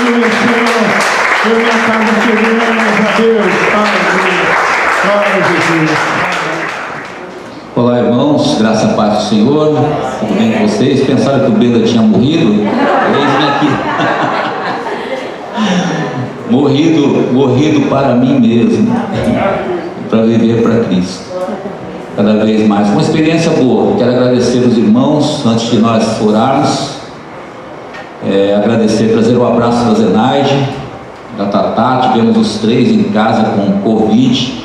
Aleluia, Senhor. Eu e minha casa queremos a Deus. Aleluia. Glória a Jesus. Olá, irmãos, graça e paz do Senhor. Tudo bem com vocês? Pensaram que o Beda tinha morrido? Eis-me aqui. morrido para mim mesmo, para viver para Cristo. Cada vez mais. Uma experiência boa. Quero agradecer os irmãos, antes de nós orarmos. Agradecer, trazer um abraço da Zenaide, da Tatá. Tivemos os três em casa com Covid.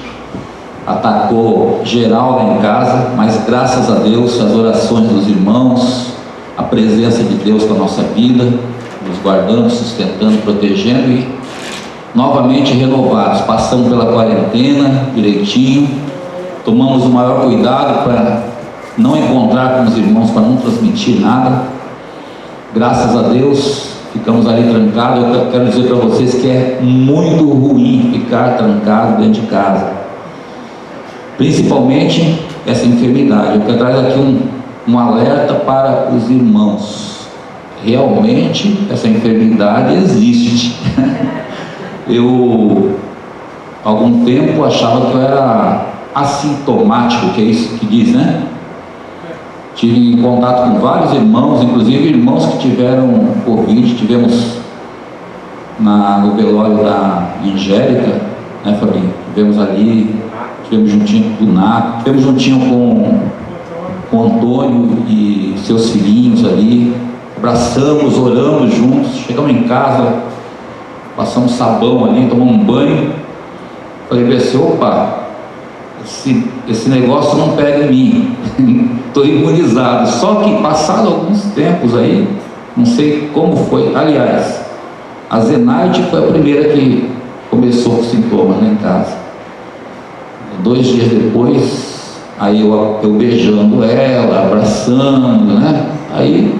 Atacou geral lá em casa, mas graças a Deus, as orações dos irmãos, a presença de Deus com a nossa vida, nos guardando, sustentando, protegendo e novamente renovados. Passamos pela quarentena direitinho, tomamos o maior cuidado para não encontrar com os irmãos, para não transmitir nada. Graças a Deus, ficamos ali trancados. Eu quero dizer para vocês que é muito ruim ficar trancado dentro de casa, principalmente essa enfermidade. Eu quero trazer aqui um alerta para os irmãos. Realmente essa enfermidade existe. Eu, há algum tempo, achava que eu era assintomático, que é isso que diz, né? Tive contato com vários irmãos, inclusive irmãos que tiveram Covid. Tivemos no velório da Angélica, né, Fabinho? Tivemos ali, tivemos juntinho com o Nato, tivemos juntinho com o Antônio e seus filhinhos ali. Abraçamos, oramos juntos, chegamos em casa, passamos sabão ali, tomamos um banho. Falei para você: opa, esse negócio não pega em mim, estou imunizado. Só que passado alguns tempos aí, não sei como foi, aliás, a Zenaide foi a primeira que começou com sintomas lá em casa. 2 dias depois, aí eu beijando ela, abraçando, né? Aí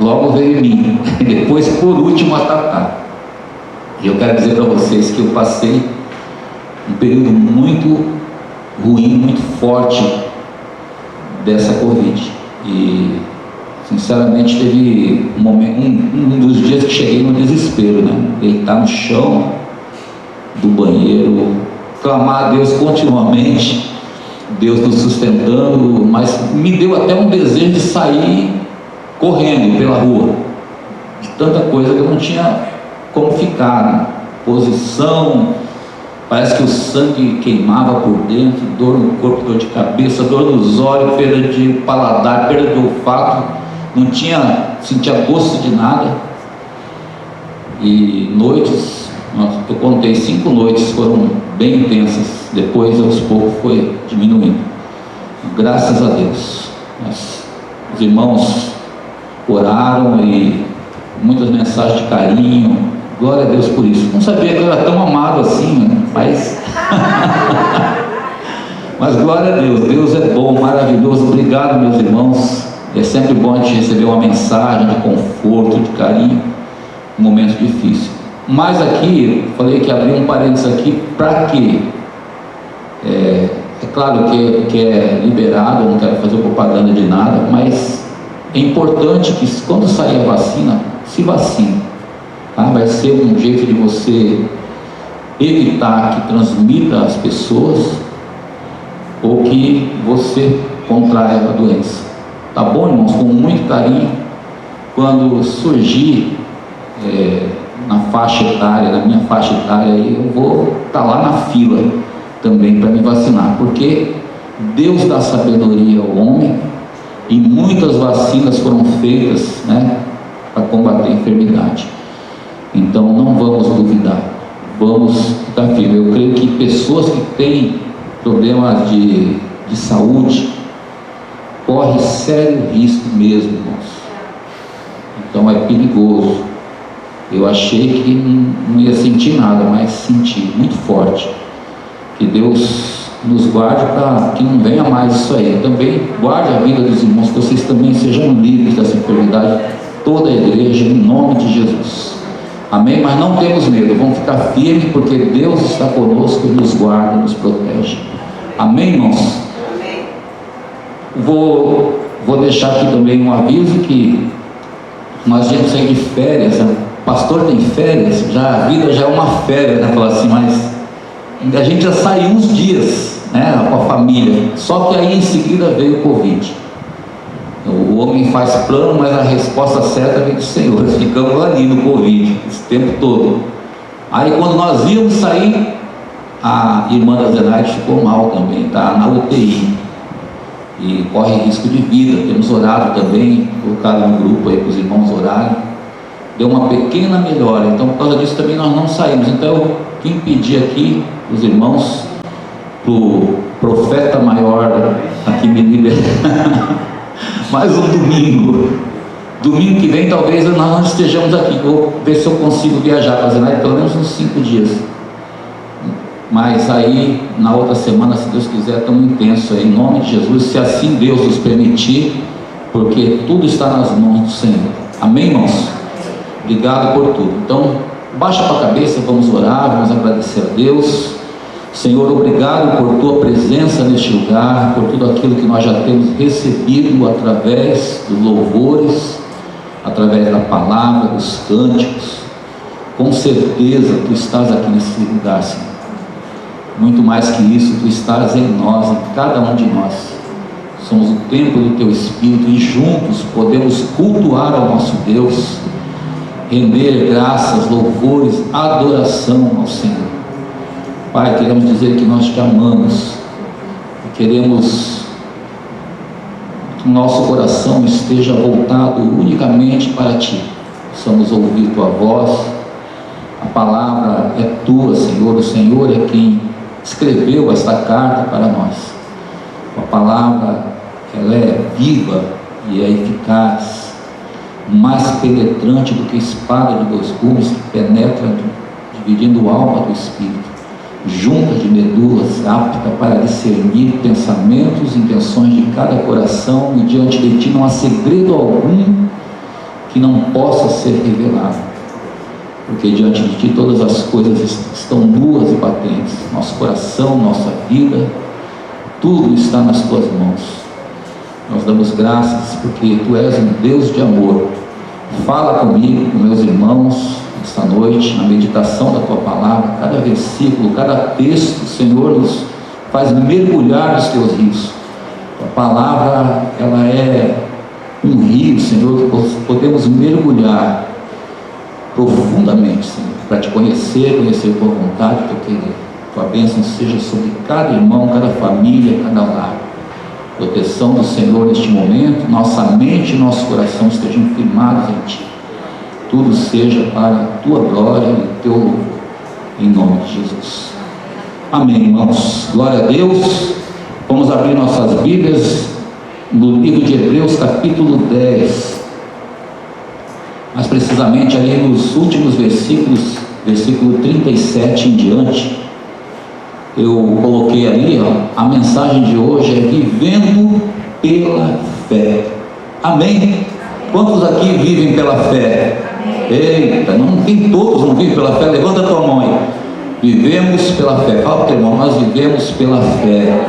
logo veio em mim. Depois, por último, a Tatá. E eu quero dizer para vocês que eu passei um período muito ruim, muito forte dessa Covid. E sinceramente teve um momento, um dos dias que cheguei no desespero, né? Deitar no chão do banheiro, clamar a Deus continuamente, Deus nos sustentando, mas me deu até um desejo de sair correndo pela rua, de tanta coisa que eu não tinha como ficar, né? Posição, parece que o sangue queimava por dentro, dor no corpo, dor de cabeça, dor nos olhos, perda de paladar, perda de olfato, não sentia gosto de nada. E noites, eu contei 5 noites, foram bem intensas. Depois, aos poucos, foi diminuindo. Graças a Deus. Os irmãos oraram e muitas mensagens de carinho. Glória a Deus por isso. Não sabia que eu era tão amado assim, né? Mas glória a Deus. Deus é bom, maravilhoso. Obrigado, meus irmãos. É sempre bom a gente receber uma mensagem de conforto, de carinho, em momentos difíceis. Mas aqui, eu falei que abri um parênteses aqui, para quê? É claro que é liberado, eu não quero fazer propaganda de nada, mas é importante que quando sair a vacina, se vacine. Tá? Vai ser um jeito de você evitar que transmita às pessoas ou que você contraia a doença. Tá bom, irmãos? Com muito carinho. Quando surgir na faixa etária, na minha faixa etária, eu vou estar lá na fila também para me vacinar, porque Deus dá sabedoria ao homem e muitas vacinas foram feitas, né, para combater a enfermidade. Então não vamos duvidar, vamos ficar firmes. Eu creio que pessoas que têm problemas de saúde correm sério risco mesmo, irmãos. Então é perigoso. Eu achei que não ia sentir nada, mas senti muito forte. Que Deus nos guarde para que não venha mais isso aí. Também guarde a vida dos irmãos, que vocês também sejam livres dessa enfermidade, toda a igreja, em nome de Jesus. Amém? Mas não temos medo, vamos ficar firmes, porque Deus está conosco e nos guarda, nos protege. Amém, irmãos? Amém. Vou deixar aqui também um aviso que nós vamos sair de férias pastor tem férias, já a vida já é uma férias, né? Falar assim, mas a gente já saiu uns dias, né, com a família, só que aí em seguida veio o Covid. O homem faz plano, mas a resposta certa vem do Senhor. Ficamos ali no Covid esse tempo todo. Aí quando nós íamos sair, a irmã da Zenaide ficou mal também, está na UTI e corre risco de vida. Temos orado também, colocado no grupo aí para os irmãos orarem. Deu uma pequena melhora, então por causa disso também nós não saímos. Então eu vim pedir aqui os irmãos, para o profeta maior aqui me liberar mais um domingo que vem talvez nós não estejamos aqui. Vou ver se eu consigo viajar para a Zenaide pelo menos uns 5 dias, mas aí na outra semana, se Deus quiser, estamos intensos aí, em nome de Jesus, se assim Deus nos permitir, porque tudo está nas mãos do Senhor. Amém, irmãos? Obrigado por tudo. Então baixa para a cabeça, vamos orar, vamos agradecer a Deus. Senhor, obrigado por tua presença neste lugar, por tudo aquilo que nós já temos recebido através dos louvores, através da palavra, dos cânticos. Com certeza tu estás aqui nesse lugar, Senhor. Muito mais que isso, tu estás em nós, em cada um de nós. Somos o templo do teu Espírito e juntos podemos cultuar ao nosso Deus, render graças, louvores, adoração ao Senhor. Pai, queremos dizer que nós te amamos, queremos que o nosso coração esteja voltado unicamente para ti. Possamos ouvir tua voz. A palavra é tua, Senhor. O Senhor é quem escreveu esta carta para nós. A palavra, ela é viva e é eficaz, mais penetrante do que espada de 2 gumes, que penetra dividindo a alma do espírito, junta de medulas, apta para discernir pensamentos e intenções de cada coração, e diante de ti não há segredo algum que não possa ser revelado, porque diante de ti todas as coisas estão nuas e patentes. Nosso coração, nossa vida, tudo está nas tuas mãos. Nós damos graças porque tu és um Deus de amor. Fala comigo, com meus irmãos, esta noite, na meditação da tua palavra. Cada versículo, cada texto, Senhor, nos faz mergulhar nos teus rios. A palavra, ela é um rio, Senhor, que podemos mergulhar profundamente, Senhor, para te conhecer tua vontade, teu querer. Tua bênção seja sobre cada irmão, cada família, cada lar. Proteção do Senhor neste momento, nossa mente e nosso coração estejam firmados em ti. Tudo seja para a tua glória e teu louvor, em nome de Jesus. Amém, irmãos. Glória a Deus. Vamos abrir nossas Bíblias no livro de Hebreus, capítulo 10. Mais precisamente ali nos últimos versículos, versículo 37 em diante. Eu coloquei ali, a mensagem de hoje é vivendo pela fé. Amém? Quantos aqui vivem pela fé? Eita, não tem todos, não vivem pela fé. Levanta a tua mão aí. Vivemos pela fé. Fala para o teu irmão, nós vivemos pela fé.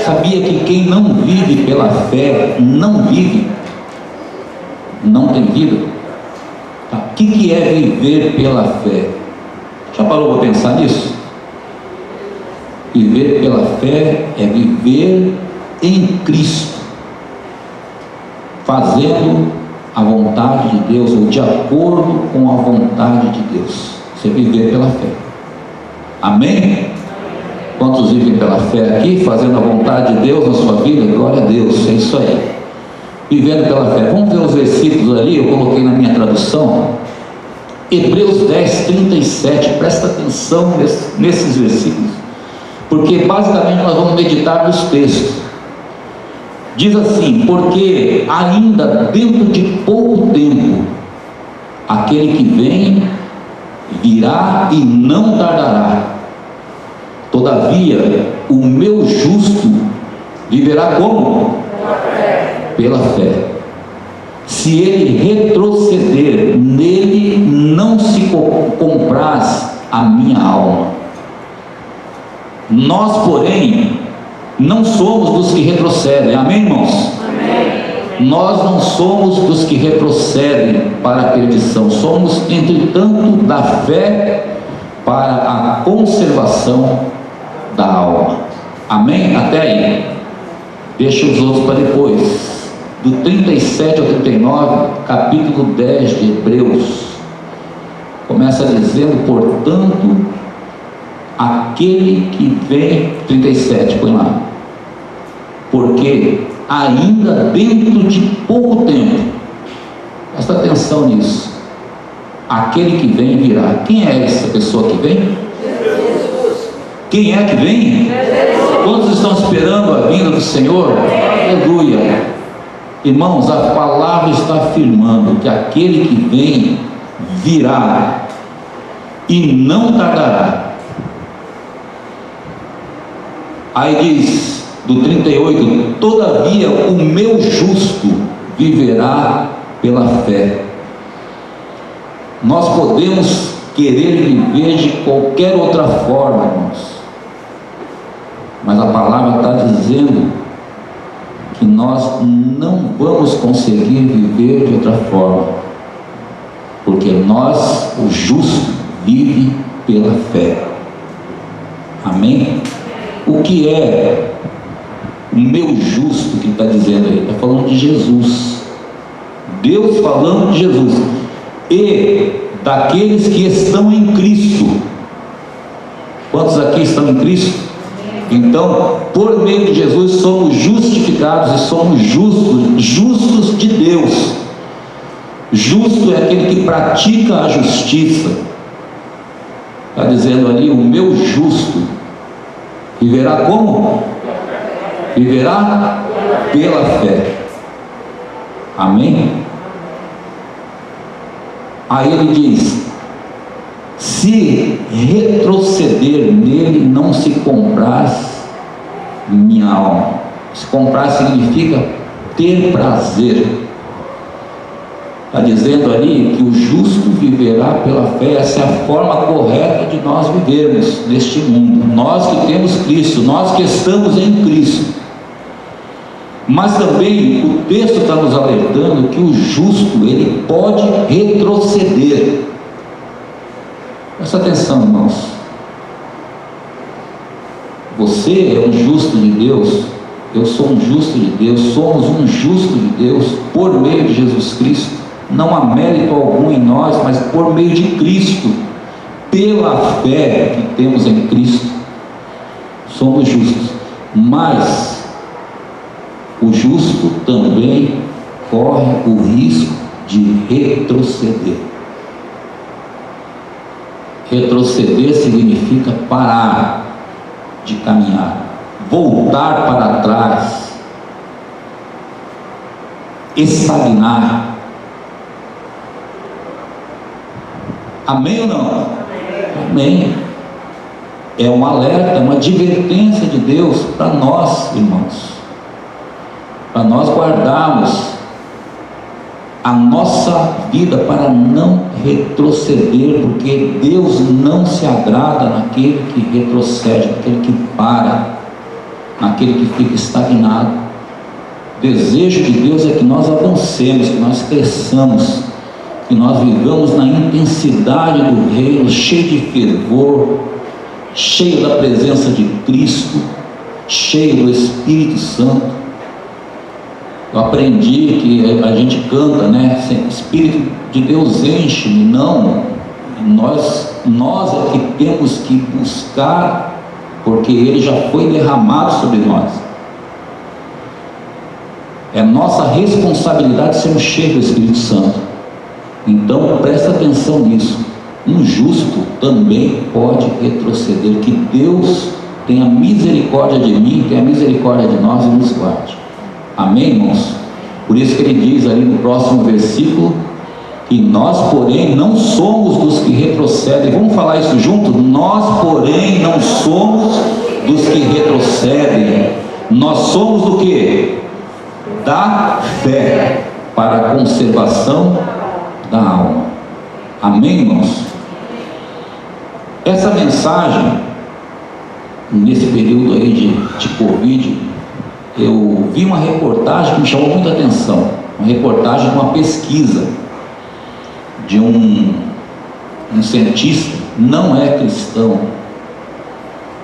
Sabia que quem não vive pela fé, não vive, não tem vida? Tá. O que é viver pela fé? Já parou para pensar nisso? Viver pela fé é viver em Cristo, fazendo a vontade de Deus, ou de acordo com a vontade de Deus. Você viver pela fé. Amém? Quantos vivem pela fé aqui, fazendo a vontade de Deus na sua vida? Glória a Deus, é isso aí. Vivendo pela fé. Vamos ver os versículos ali, eu coloquei na minha tradução. Hebreus 10, 37, presta atenção nesses versículos, porque basicamente nós vamos meditar nos textos. Diz assim: porque ainda dentro de pouco tempo, aquele que vem virá e não tardará. Todavia, o meu justo viverá como? Pela fé. Se ele retroceder, nele não se compraz a minha alma. Nós, porém, não somos dos que retrocedem. Amém, irmãos? Amém. Nós não somos dos que retrocedem para a perdição, somos, entretanto, da fé para a conservação da alma. Amém? Até aí. Deixa os outros para depois. Do 37 ao 39, capítulo 10 de Hebreus, começa dizendo: portanto, aquele que vem, 37, põe lá, porque ainda dentro de pouco tempo, presta atenção nisso, aquele que vem virá. Quem é essa pessoa que vem? Jesus. Quem é que vem? Jesus. Quantos estão esperando a vinda do Senhor? Aleluia. Irmãos, a palavra está afirmando que aquele que vem virá e não tardará. Aí diz, do 38, todavia o meu justo viverá pela fé. Nós podemos querer viver de qualquer outra forma, irmãos, mas a palavra está dizendo que nós não vamos conseguir viver de outra forma, porque nós, o justo, vive pela fé. Amém? O que é o meu justo que está dizendo aí? Está falando de Jesus, Deus falando de Jesus, e daqueles que estão em Cristo. Quantos aqui estão em Cristo? Então, por meio de Jesus somos justificados e somos justos de Deus. Justo é aquele que pratica a justiça. Está dizendo ali, o meu justo viverá como? Viverá pela fé. Amém? Aí ele diz: se retroceder nele, não se compraz minha alma. Se comprar significa ter prazer. Está dizendo ali que o justo viverá pela fé. Essa é a forma correta de nós vivermos neste mundo. Nós que temos Cristo, nós que estamos em Cristo. Mas também o texto está nos alertando que o justo, ele pode retroceder. Presta atenção, irmãos. Você é um justo de Deus, eu sou um justo de Deus, somos um justo de Deus por meio de Jesus Cristo. Não há mérito algum em nós, mas por meio de Cristo, pela fé que temos em Cristo, somos justos. Mas o justo também corre o risco de retroceder. Retroceder significa parar de caminhar, voltar para trás, estagnar. Amém ou não? Amém. É um alerta, uma advertência de Deus para nós, irmãos, para nós guardarmos a nossa vida para não retroceder, porque Deus não se agrada naquele que retrocede, naquele que para, naquele que fica estagnado. O desejo de Deus é que nós avancemos, que nós cresçamos, que nós vivamos na intensidade do reino, cheio de fervor, cheio da presença de Cristo, cheio do Espírito Santo. Eu aprendi que a gente canta, né? Espírito de Deus enche-me. Não, nós é que temos que buscar, porque Ele já foi derramado sobre nós. É nossa responsabilidade sermos cheios do Espírito Santo. Então presta atenção nisso. Um justo também pode retroceder. Que Deus tenha misericórdia de mim, tenha misericórdia de nós e nos guarde. Amém, irmãos? Por isso que ele diz ali no próximo versículo, que nós, porém, não somos dos que retrocedem. Vamos falar isso junto? Nós, porém, não somos dos que retrocedem. Nós somos do que? Da fé, para a conservação da alma. Amém, irmãos? Essa mensagem, nesse período aí de Covid, eu vi uma reportagem que me chamou muita atenção, uma reportagem de uma pesquisa de um cientista, não é cristão,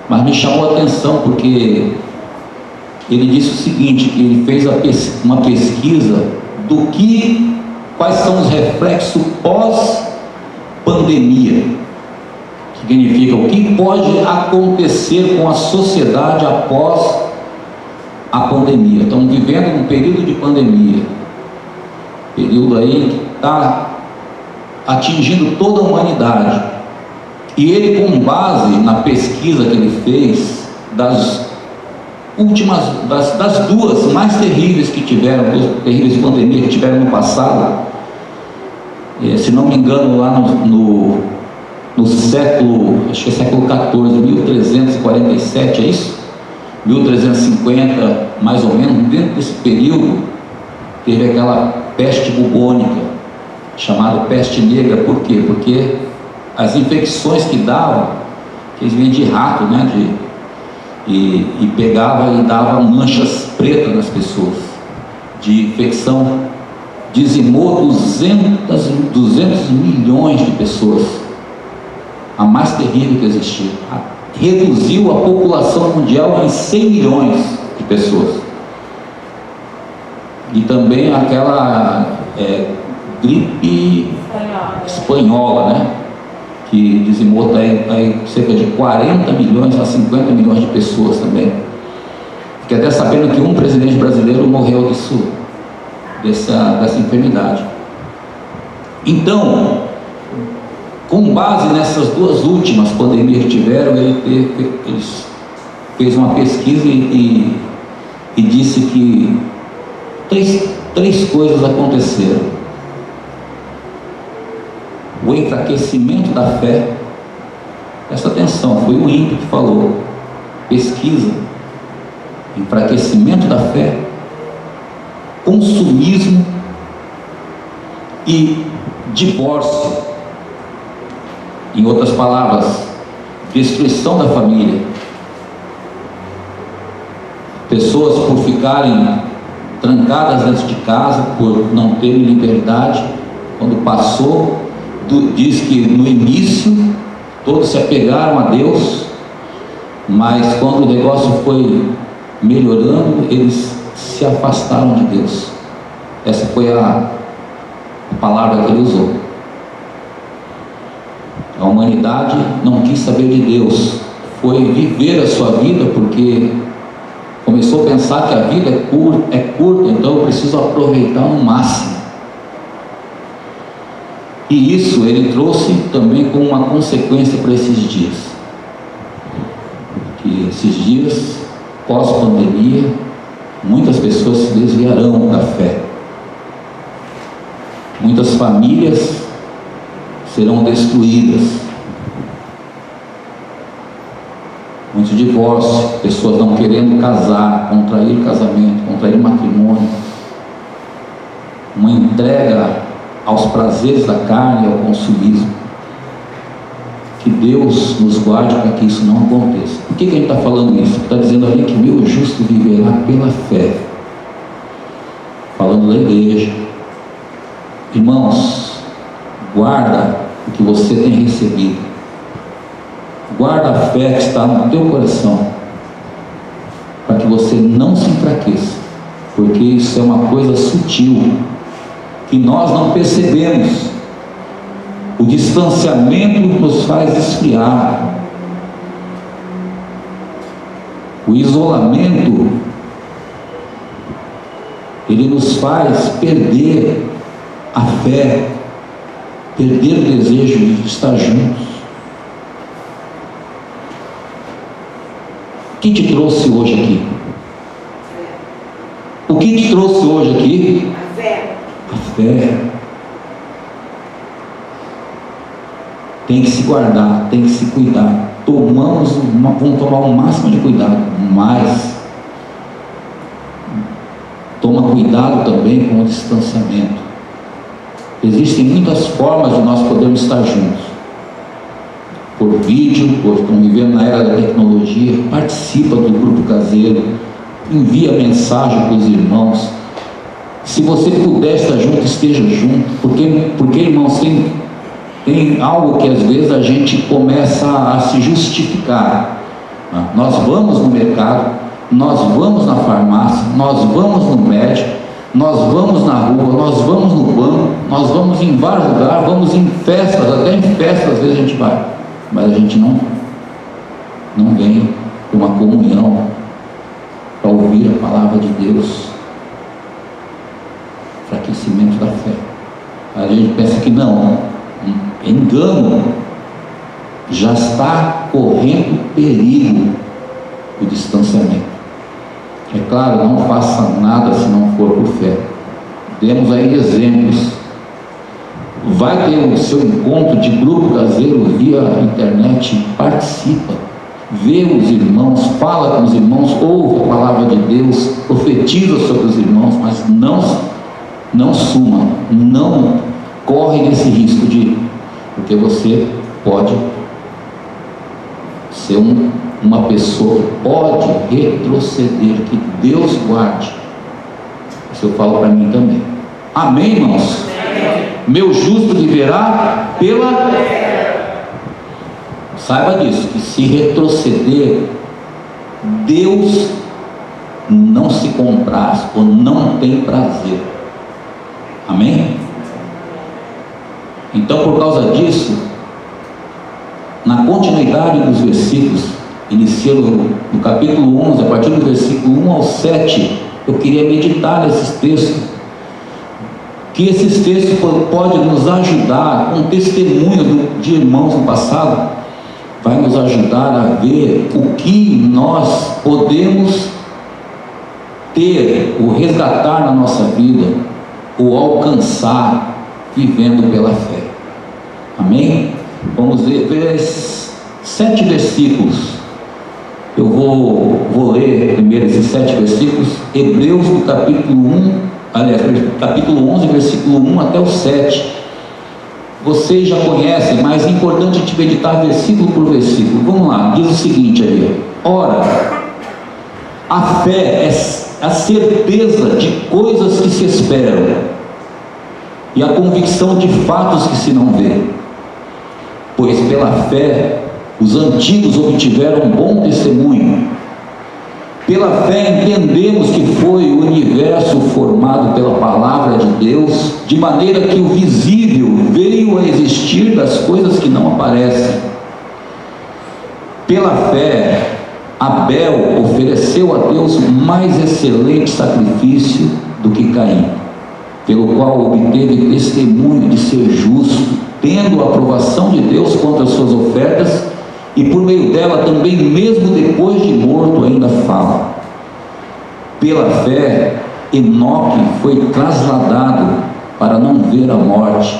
mas me chamou a atenção porque ele disse o seguinte, que ele fez uma pesquisa quais são os reflexos pós-pandemia, que significa o que pode acontecer com a sociedade após a pandemia. Estamos vivendo um período de pandemia, período aí que está atingindo toda a humanidade, e ele, com base na pesquisa que ele fez das duas mais terríveis que tiveram, duas terríveis pandemias que tiveram no passado, se não me engano, lá no século, acho que é século XIV, 1347, é isso? 1350, mais ou menos. Dentro desse período teve aquela peste bubônica, chamada peste negra. Por quê? Porque as infecções que davam, que eles vinham de rato, né, e pegava e dava manchas pretas nas pessoas, de infecção, dizimou 200 milhões de pessoas, a mais terrível que existia. Reduziu a população mundial em 100 milhões de pessoas. E também aquela gripe espanhola, né, que dizimou cerca de 40 milhões a 50 milhões de pessoas também. Fiquei até sabendo que um presidente brasileiro morreu dessa enfermidade. Então, com base nessas duas últimas pandemias que tiveram, ele fez uma pesquisa e disse que três coisas aconteceram. O enfraquecimento da fé, presta atenção, foi o INPE que falou, pesquisa, enfraquecimento da fé, consumismo e divórcio. Em outras palavras, destruição da família. Pessoas por ficarem trancadas dentro de casa, por não terem liberdade, quando passou, diz que no início todos se apegaram a Deus, mas quando o negócio foi melhorando, eles se afastaram de Deus. Essa foi a palavra que ele usou. A humanidade não quis saber de Deus, foi viver a sua vida porque começou a pensar que a vida é curta, então eu preciso aproveitar no máximo. E isso ele trouxe também como uma consequência para esses dias. Que esses dias, pós-pandemia, muitas pessoas se desviarão da fé. Muitas famílias serão destruídas. Muitos divórcios, pessoas não querendo casar, contrair casamento, contrair matrimônio. Uma entrega aos prazeres da carne e ao consumismo. Que Deus nos guarde para que isso não aconteça. Por que a gente está falando isso? Está dizendo ali que meu justo viverá pela fé. Falando da igreja. Irmãos, guarda o que você tem recebido. Guarda a fé que está no teu coração, para que você não se enfraqueça, porque isso é uma coisa sutil, que nós não percebemos. O distanciamento nos faz esfriar. O isolamento, ele nos faz perder a fé, perder o desejo de estar juntos. O que te trouxe hoje aqui? O que te trouxe hoje aqui? A fé. A fé. Tem que se guardar, tem que se cuidar. Vamos tomar o máximo de cuidado, mas toma cuidado também com o distanciamento. Existem muitas formas de nós podermos estar juntos. Por vídeo, por estamos vivendo na era da tecnologia, participa do grupo caseiro, envia mensagem para os irmãos. Se você puder estar junto, esteja junto, porque irmãos, tem algo que às vezes a gente começa a se justificar. Nós vamos no mercado, nós vamos na farmácia, nós vamos no médico, nós vamos na rua, nós vamos no banco, nós vamos em vários lugares, vamos em festas, até em festas às vezes a gente vai, mas a gente não vem com uma comunhão para ouvir a palavra de Deus. Enfraquecimento da fé. A gente pensa que não, engano, já está correndo perigo o distanciamento. É claro, não faça nada se não for por fé. Temos aí exemplos. Vai ter o seu encontro de grupo caseiro via internet, participa, vê os irmãos, fala com os irmãos, ouve a palavra de Deus, profetiza sobre os irmãos, mas não suma, não corre nesse risco de ir, porque você pode ser uma pessoa que pode retroceder, que Deus guarde. Isso eu falo para mim também. Amém, irmãos? Amém. Meu justo viverá pela fé. Saiba disso, que se retroceder, Deus não se compraz ou não tem prazer. Amém? Então, por causa disso, na continuidade dos versículos, iniciando no capítulo 11, a partir do versículo 1 ao 7, eu queria meditar nesses textos, que esses textos podem nos ajudar, com testemunho de irmãos no passado, vai nos ajudar a ver o que nós podemos ter, ou resgatar na nossa vida, ou alcançar, vivendo pela fé. Amém? Vamos ver 7 versículos. Eu vou ler primeiro esses 7 versículos. Hebreus, do capítulo 11, versículo 1 até o 7. Vocês já conhecem, mas é importante a gente meditar versículo por versículo. Vamos lá, diz o seguinte aí: ora, a fé é a certeza de coisas que se esperam e a convicção de fatos que se não vê. Pois pela fé os antigos obtiveram um bom testemunho. Pela fé entendemos que foi o universo formado pela palavra de Deus, de maneira que o visível veio a existir das coisas que não aparecem. Pela fé, Abel ofereceu a Deus mais excelente sacrifício do que Caim, pelo qual obteve testemunho de ser justo, tendo a aprovação de Deus contra as suas ofertas, e por meio dela também, mesmo depois de morto, ainda fala. Pela fé, Enoque foi trasladado para não ver a morte.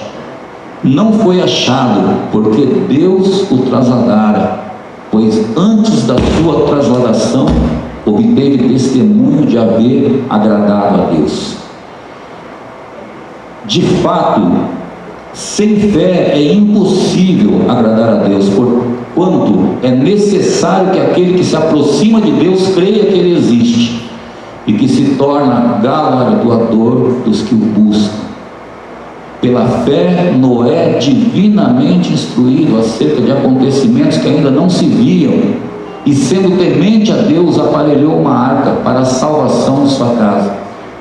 Não foi achado, porque Deus o trasladara, pois antes da sua trasladação obteve testemunho de haver agradado a Deus. De fato, sem fé é impossível agradar a Deus, porquanto é necessário que aquele que se aproxima de Deus creia que Ele existe e que se torna galardoador dos que o buscam. Pela fé, Noé, divinamente instruído acerca de acontecimentos que ainda não se viam, e sendo temente a Deus, aparelhou uma arca para a salvação de sua casa,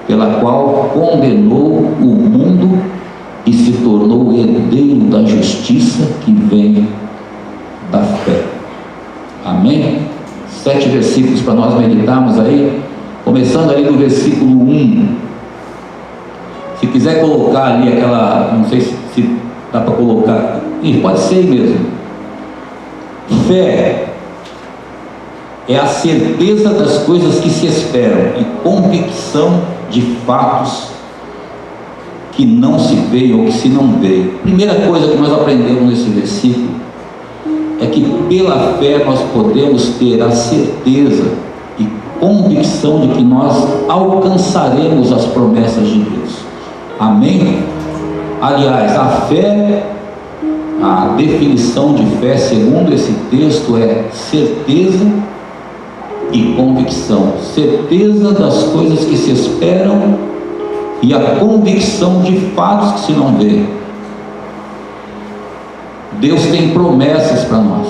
pela qual condenou o mundo e se tornou herdeiro da justiça que vem da fé. Amém? 7 versículos para nós meditarmos aí, começando aí no versículo 1. Se quiser colocar ali aquela, não sei se dá para colocar, pode ser mesmo. Fé é a certeza das coisas que se esperam e convicção de fatos que não se veem ou que se não veem. Primeira coisa que nós aprendemos nesse versículo é que pela fé nós podemos ter a certeza e convicção de que nós alcançaremos as promessas de Deus. Amém? Aliás, a fé, a definição de fé segundo esse texto é certeza e convicção. Certeza das coisas que se esperam e a convicção de fatos que se não vê. Deus tem promessas para nós,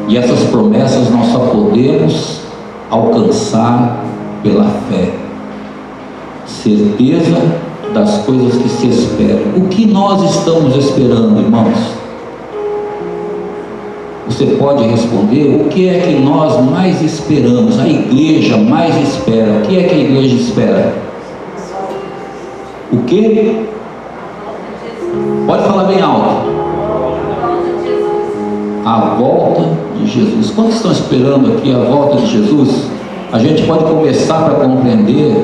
e essas promessas nós só podemos alcançar pela fé. Certeza das coisas que se esperam. O que nós estamos esperando, irmãos? Você pode responder. O que é que nós mais esperamos? A igreja mais espera. O que é que a igreja espera? O que? Pode falar bem alto. A volta de Jesus. Quantos estão esperando aqui a volta de Jesus? A gente pode começar para compreender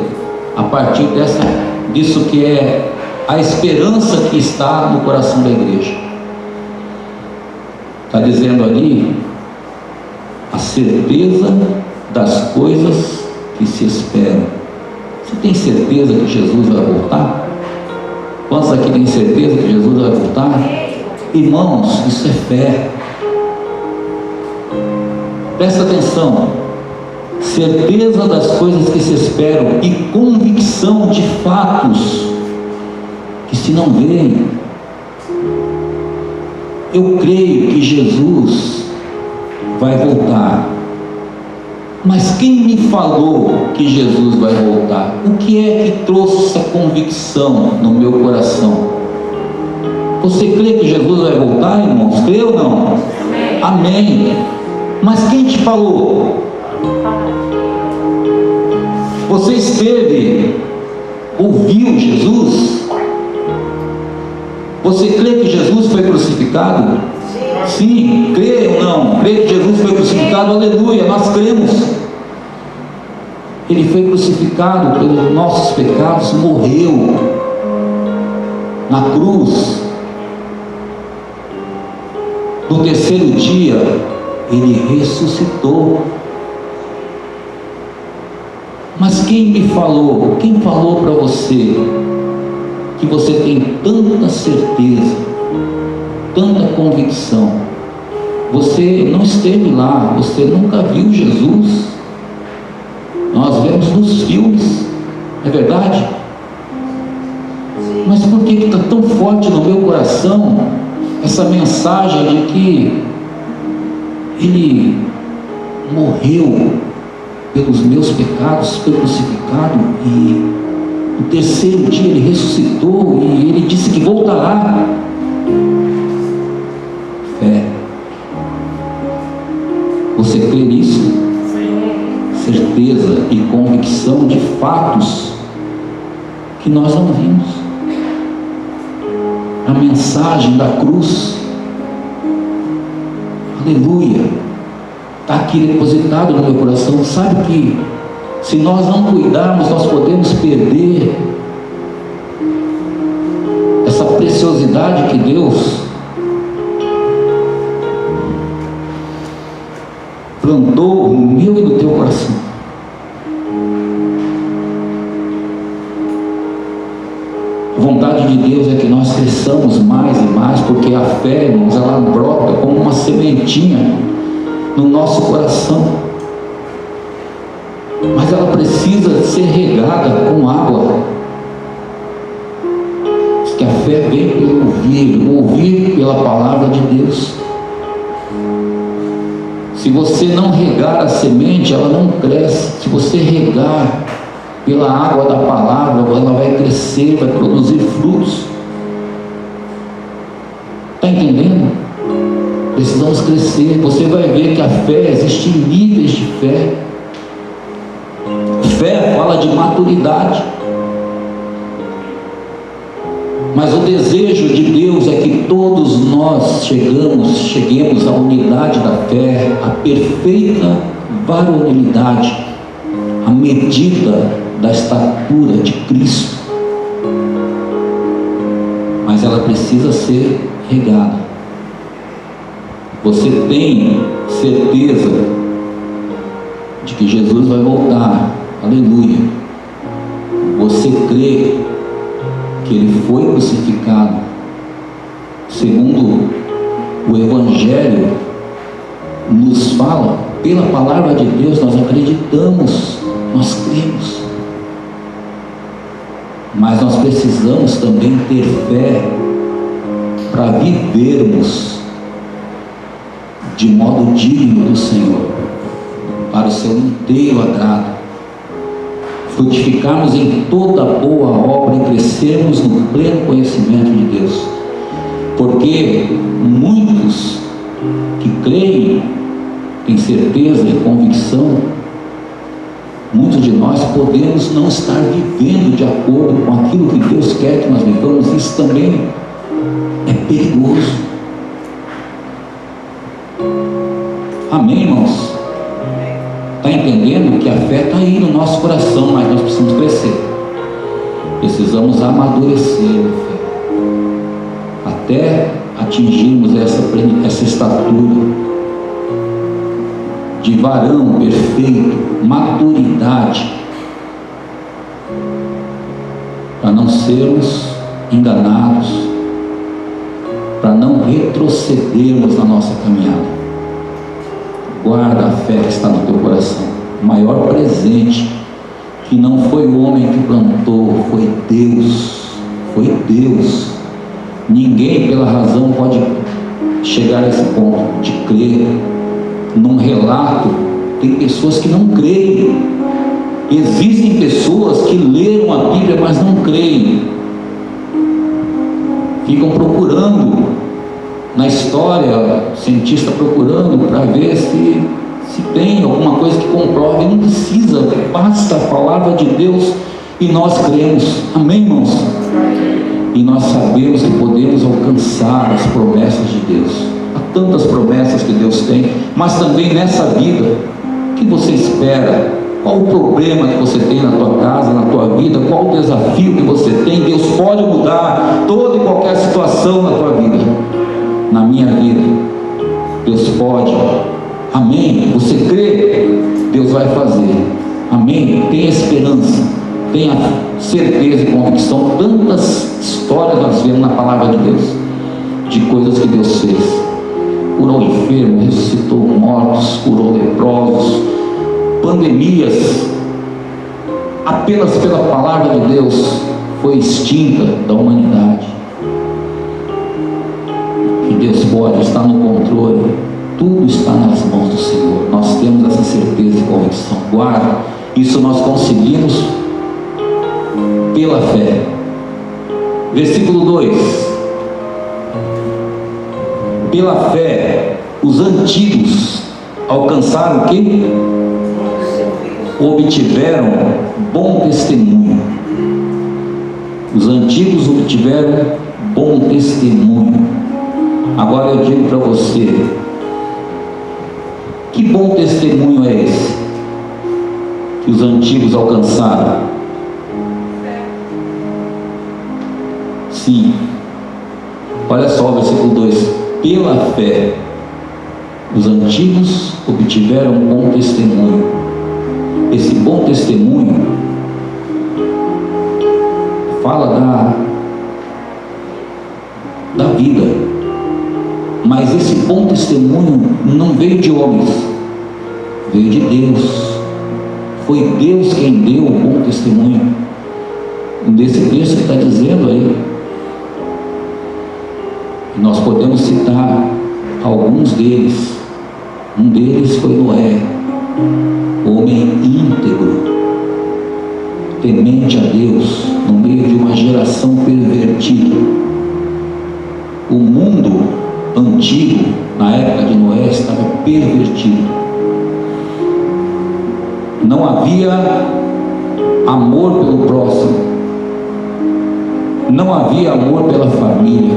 a partir disso que é a esperança que está no coração da igreja. Está dizendo ali a certeza das coisas que se esperam. Você tem certeza que Jesus vai voltar? Quantos aqui têm certeza que Jesus vai voltar? Irmãos, isso é fé. Presta atenção. Certeza das coisas que se esperam e convicção de fatos que se não veem. Eu creio que Jesus vai voltar, mas quem me falou que Jesus vai voltar? O que é que trouxe essa convicção no meu coração? Você crê que Jesus vai voltar, irmãos? Crê ou não? Amém. Amém. Mas quem te falou? Você ouviu Jesus? Você crê que Jesus foi crucificado? Sim, crê ou não? Crê que Jesus foi crucificado? Aleluia, nós cremos. Ele foi crucificado pelos nossos pecados, morreu na cruz. No terceiro dia, ele ressuscitou. Mas quem me falou? Quem falou para você que você tem tanta certeza, tanta convicção? Você não esteve lá, você nunca viu Jesus. Nós vemos nos filmes, é verdade? Mas por que está tão forte no meu coração essa mensagem de que Ele morreu pelos meus pecados, foi crucificado, e no terceiro dia Ele ressuscitou, e Ele disse que voltará? Fé. Você crê nisso? Certeza e convicção de fatos que nós não vimos. A mensagem da cruz, aleluia, está aqui depositado no meu coração. Sabe que se nós não cuidarmos, nós podemos perder essa preciosidade que Deus plantou no meu e no teu coração. A vontade de Deus é que nós cresçamos mais e mais, porque a fé, irmãos, ela brota como uma sementinha no nosso coração, mas ela precisa ser regada com água. Diz que a fé vem pelo ouvir pela palavra de Deus. Se você não regar a semente, ela não cresce. Se você regar pela água da palavra, ela vai crescer, vai produzir frutos. Está entendendo? Precisamos crescer. Você vai ver que a fé, existem níveis de fé. Fé fala de maturidade. Mas o desejo de Deus é que todos nós cheguemos à unidade da fé, à perfeita varonilidade, à medida da estatura de Cristo. Mas ela precisa ser regada. Você tem certeza de que Jesus vai voltar? Aleluia. Você crê que Ele foi crucificado segundo o Evangelho nos fala? pela palavra de Deus nós acreditamos, nós cremos. Mas nós precisamos também ter fé para vivermos de modo digno do Senhor, para o seu inteiro agrado, frutificarmos em toda boa obra e crescermos no pleno conhecimento de Deus. Porque muitos que creem, têm certeza e convicção, muitos de nós podemos não estar vivendo de acordo com aquilo que Deus quer que nós vivamos. Isso também é perigoso. Amém, irmãos? Está entendendo que a fé está aí no nosso coração, mas nós precisamos crescer, precisamos amadurecer a fé até atingirmos essa estatura de varão perfeito, maturidade, para não sermos enganados, para não retrocedermos na nossa caminhada. Guarda a fé que está no teu coração. O maior presente, que não foi o homem que plantou, foi Deus. Foi Deus. Ninguém, pela razão, pode chegar a esse ponto de crer. Num relato, tem pessoas que não creem. Existem pessoas que leram a Bíblia, mas não creem. Ficam procurando na história, cientista procurando para ver se tem alguma coisa que comprove. Não precisa, basta a palavra de Deus e nós cremos. Amém, irmãos? E nós sabemos que podemos alcançar as promessas de Deus. Há tantas promessas que Deus tem, mas também nessa vida, o que você espera? Qual o problema que você tem na tua casa, na tua vida? Qual o desafio que você tem? Deus pode mudar toda e qualquer situação na tua vida. Na minha vida, Deus pode. Amém? Você crê? Deus vai fazer. Amém? Tenha esperança, tenha certeza e convicção. Tantas histórias nós vemos na palavra de Deus, de coisas que Deus fez. Curou enfermos, ressuscitou mortos, curou leprosos, pandemias, apenas pela palavra de Deus foi extinta da humanidade. Deus pode, está no controle, tudo está nas mãos do Senhor. Nós temos essa certeza e convicção. Guarda, isso nós conseguimos pela fé. Versículo 2: pela fé os antigos alcançaram o quê? Obtiveram bom testemunho. Os antigos obtiveram bom testemunho. Agora eu digo para você, que bom testemunho é esse que os antigos alcançaram? Sim, olha só o versículo 2: pela fé os antigos obtiveram um bom testemunho. Esse bom testemunho fala da vida. Mas esse bom testemunho não veio de homens, veio de Deus. Foi Deus quem deu o bom testemunho. Nesse texto que está dizendo aí, nós podemos citar alguns deles. Um deles foi Noé, homem íntegro, temente a Deus, no meio de uma geração pervertida. O mundo antigo, na época de Noé, estava pervertido. Não havia amor pelo próximo, não havia amor pela família.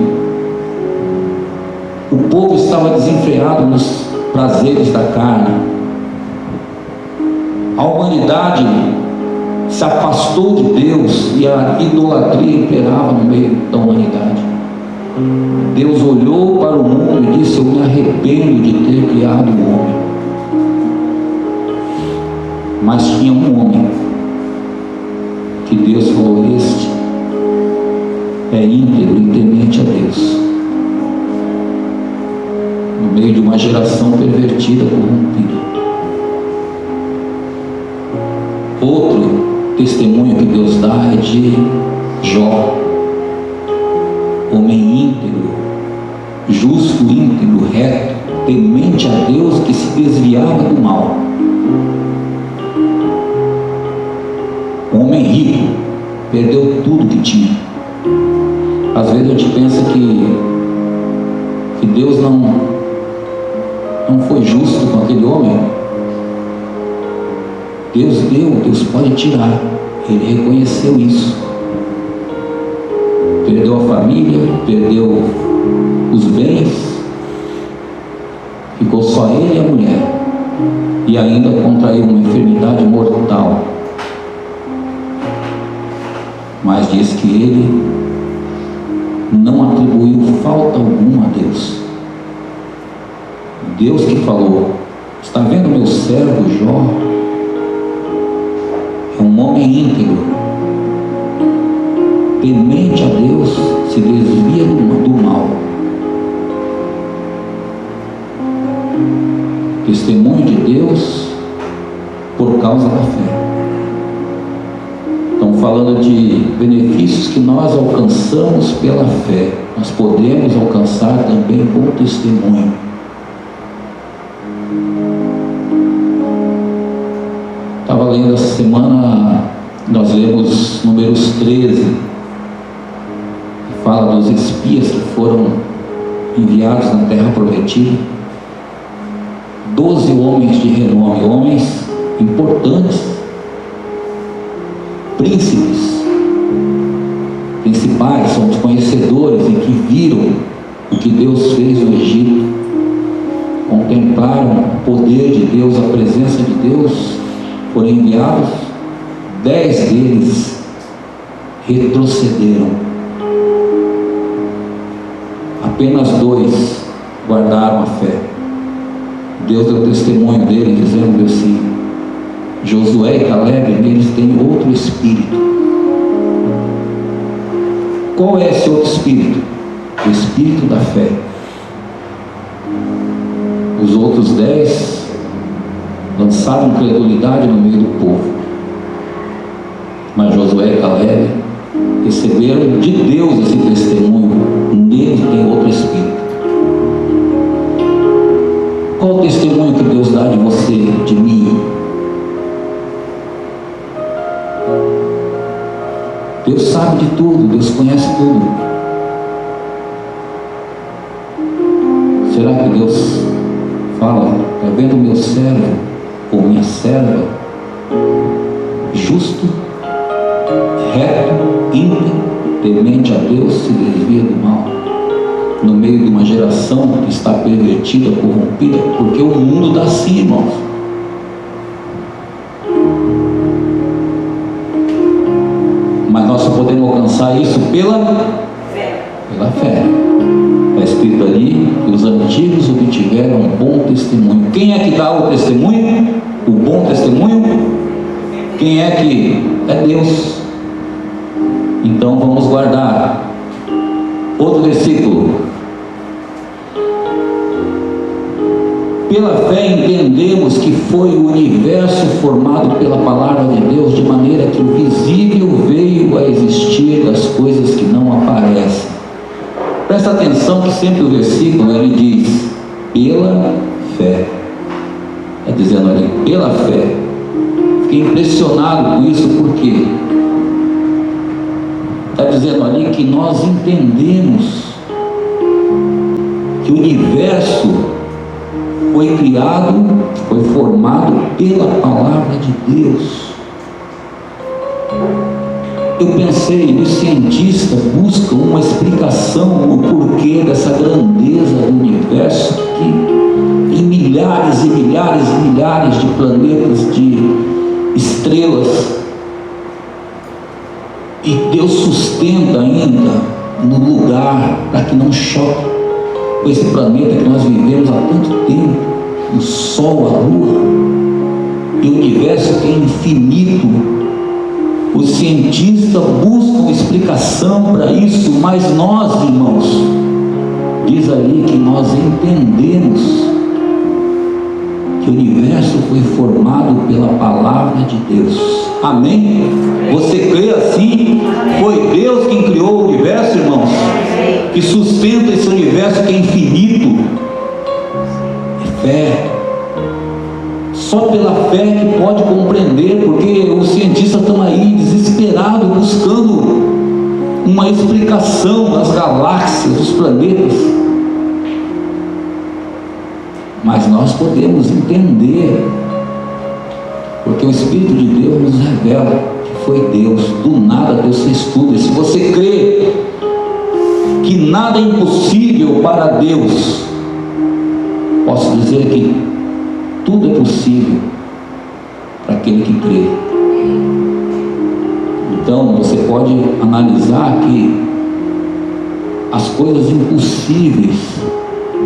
O povo estava desenfreado nos prazeres da carne. A humanidade se afastou de Deus e a idolatria imperava no meio da humanidade. Deus olhou para o mundo e disse: eu me arrependo de ter criado o homem. Mas tinha um homem que Deus falou: este é íntegro e temente a Deus. No meio de uma geração pervertida, corrompida, Outro testemunho que Deus dá é de Jó, homem íntegro, justo, íntegro, reto, temente a Deus, que se desviava do mal. Um homem rico, perdeu tudo que tinha. Às vezes a gente pensa que Deus não foi justo com aquele homem. Deus deu, Deus pode tirar. Ele reconheceu isso. Perdeu a família, perdeu os bens, ficou só ele e a mulher, e ainda contraiu uma enfermidade mortal. Mas diz que ele não atribuiu falta alguma a Deus. Deus que falou: está vendo meu servo Jó? É um homem íntegro, temente a Deus, se desvia do mal. Testemunho de Deus por causa da fé. Estamos falando de benefícios que nós alcançamos pela fé. Nós podemos alcançar também bom testemunho. Estava lendo essa semana, nós lemos Números 13, que fala dos espias que foram enviados na terra prometida. 12 homens de renome, homens importantes, príncipes, principais, são os conhecedores e que viram o que Deus fez no Egito, contemplaram o poder de Deus, a presença de Deus, foram enviados. 10 deles retrocederam, apenas 2 guardaram a fé. Deus deu testemunho dele, dizendo assim: Josué e Caleb, eles têm outro espírito. Qual é esse outro espírito? O espírito da fé. Os outros 10 lançaram incredulidade no meio do povo, mas Josué e Caleb receberam de Deus esse testemunho: nele tem outro espírito. Qual o testemunho que Deus dá de você, de mim? Deus sabe de tudo, Deus conhece tudo. Será que Deus fala: está vendo meu servo ou minha serva, justo, reto, íntegro, temente a Deus, se desvia do mal, no meio de uma geração que está pervertida, corrompida? Porque o mundo dá assim, irmãos. Mas nós só podemos alcançar isso pela fé. Está escrito ali que os antigos obtiveram um bom testemunho. Quem é que dá o testemunho? O bom testemunho? Quem é que? É Deus. Então vamos guardar. Outro versículo. Pela fé entendemos que foi o universo formado pela palavra de Deus, de maneira que o visível veio a existir das coisas que não aparecem. Presta atenção que sempre o versículo ele diz: pela fé. Está dizendo ali, pela fé. Fiquei impressionado com isso, porque está dizendo ali que nós entendemos que o universo foi criado, foi formado pela palavra de Deus. Eu pensei, os cientistas buscam uma explicação no porquê dessa grandeza do universo, que em milhares e milhares e milhares de planetas, de estrelas, e Deus sustenta ainda no lugar para que não choque com esse planeta que nós vivemos há tanto tempo, o Sol, a Lua, e o universo que é infinito. Os cientistas buscam explicação para isso, mas nós, irmãos, diz ali que nós entendemos que o universo foi formado pela palavra de Deus. Amém? Você crê assim? Foi Deus quem criou o universo, irmãos? Que sustenta esse universo que é infinito. É fé. Só pela fé que pode compreender, porque os cientistas estão aí desesperados buscando uma explicação das galáxias, dos planetas. Mas nós podemos entender, porque o Espírito de Deus nos revela que foi Deus. Do nada Deus fez tudo. E se você crê que nada é impossível para Deus, posso dizer que tudo é possível para aquele que crê. Então você pode analisar que as coisas impossíveis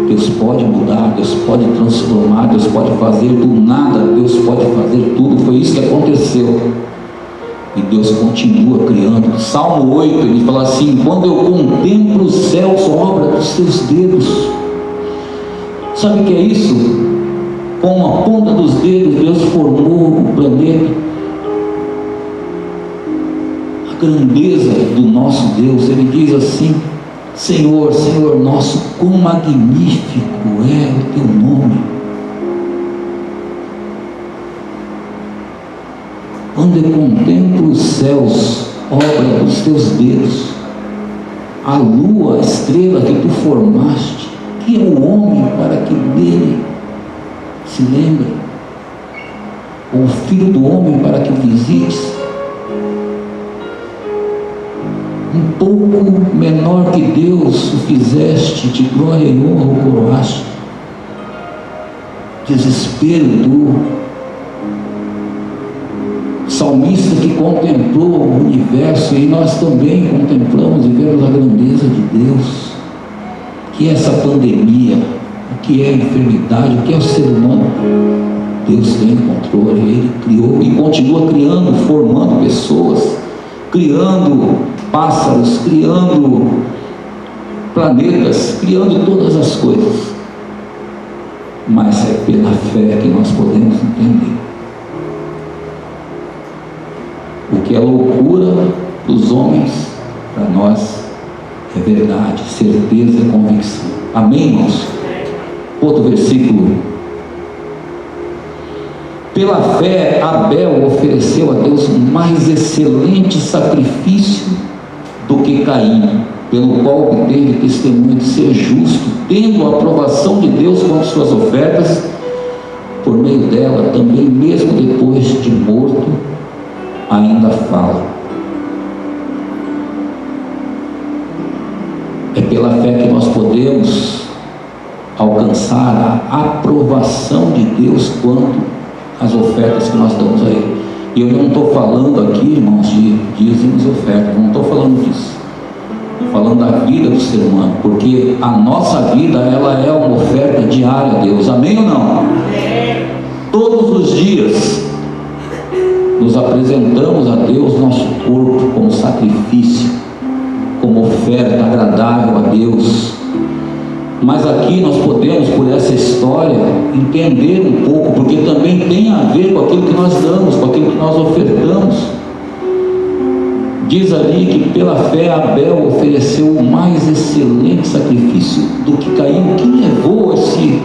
Deus pode mudar, Deus pode transformar, Deus pode fazer do nada, Deus pode fazer tudo. Foi isso que aconteceu. E Deus continua criando. Salmo 8, ele fala assim: quando eu contemplo os céus, obra dos teus dedos. Sabe o que é isso? Com a ponta dos dedos, Deus formou o planeta. A grandeza do nosso Deus. Ele diz assim: Senhor, Senhor nosso, quão magnífico é o teu nome. Quando eu contemplo os céus, obra dos teus dedos, a lua, a estrela que tu formaste, que é o homem para que dele se lembre, ou o filho do homem para que o visites. Um pouco menor que Deus o fizeste, de glória e honra o coroaste. Desespero do salmista que contemplou o universo, e nós também contemplamos e vemos a grandeza de Deus. O que é essa pandemia? O que é a enfermidade? O que é o ser humano? Deus tem controle. Ele criou e continua criando, formando pessoas, criando pássaros, criando planetas, criando todas as coisas. Mas é pela fé que nós podemos entender. O que é loucura dos homens, para nós é verdade, certeza e convicção. Amém, irmãos? Outro versículo. Pela fé, Abel ofereceu a Deus um mais excelente sacrifício do que Caim, pelo qual obteve testemunho de ser justo, tendo a aprovação de Deus com as suas ofertas. Por meio dela, também mesmo depois de morto, ainda fala. É pela fé que nós podemos alcançar a aprovação de Deus quanto às ofertas que nós damos a Ele. E eu não estou falando aqui, irmãos, de dízimos e ofertas, não estou falando disso. Estou falando da vida do ser humano, porque a nossa vida, ela é uma oferta diária a Deus. Amém ou não? Amém. Todos os dias nos apresentamos a Deus nosso corpo como sacrifício, como oferta agradável a Deus. Mas aqui nós podemos, por essa história, entender um pouco, porque também tem a ver com aquilo que nós damos, com aquilo que nós ofertamos. Diz ali que pela fé Abel ofereceu o mais excelente sacrifício do que Caim. O que levou esse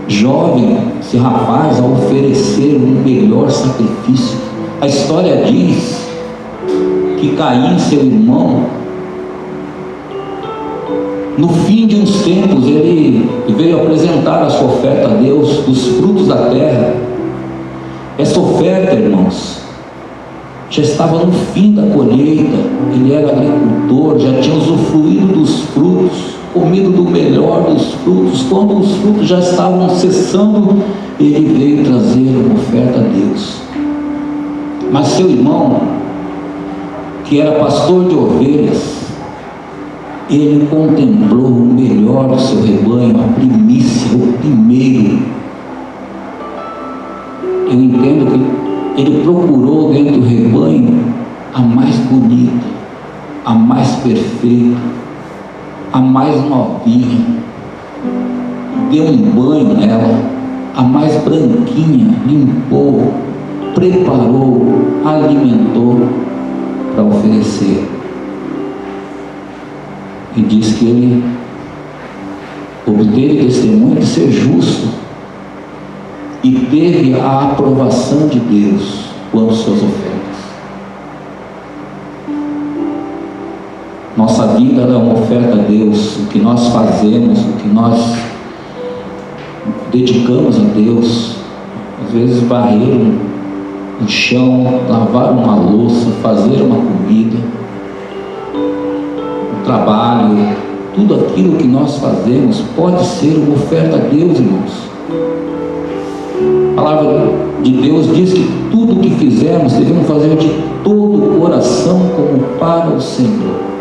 jovem, esse rapaz, a oferecer um melhor sacrifício? A história diz que Caim, seu irmão, no fim de uns tempos, ele veio apresentar a sua oferta a Deus, dos frutos da terra. Essa oferta, irmãos, já estava no fim da colheita. Ele era agricultor, já tinha usufruído dos frutos, comido do melhor dos frutos. Quando os frutos já estavam cessando, ele veio trazer uma oferta a Deus. Mas seu irmão, que era pastor de ovelhas, ele contemplou o melhor do seu rebanho, a primícia, o primeiro. Eu entendo que ele procurou dentro do rebanho a mais bonita, a mais perfeita, a mais novinha. Deu um banho nela, a mais branquinha, limpou, preparou, alimentou para oferecer. E diz que ele obteve testemunho de ser justo e teve a aprovação de Deus quanto às suas ofertas. Nossa vida é uma oferta a Deus. O que nós fazemos, o que nós dedicamos a Deus, às vezes varrer um chão, lavar uma louça, fazer uma comida, um trabalho, tudo aquilo que nós fazemos pode ser uma oferta a Deus, irmãos. A palavra de Deus diz que tudo o que fizermos devemos fazer de todo o coração como para o Senhor.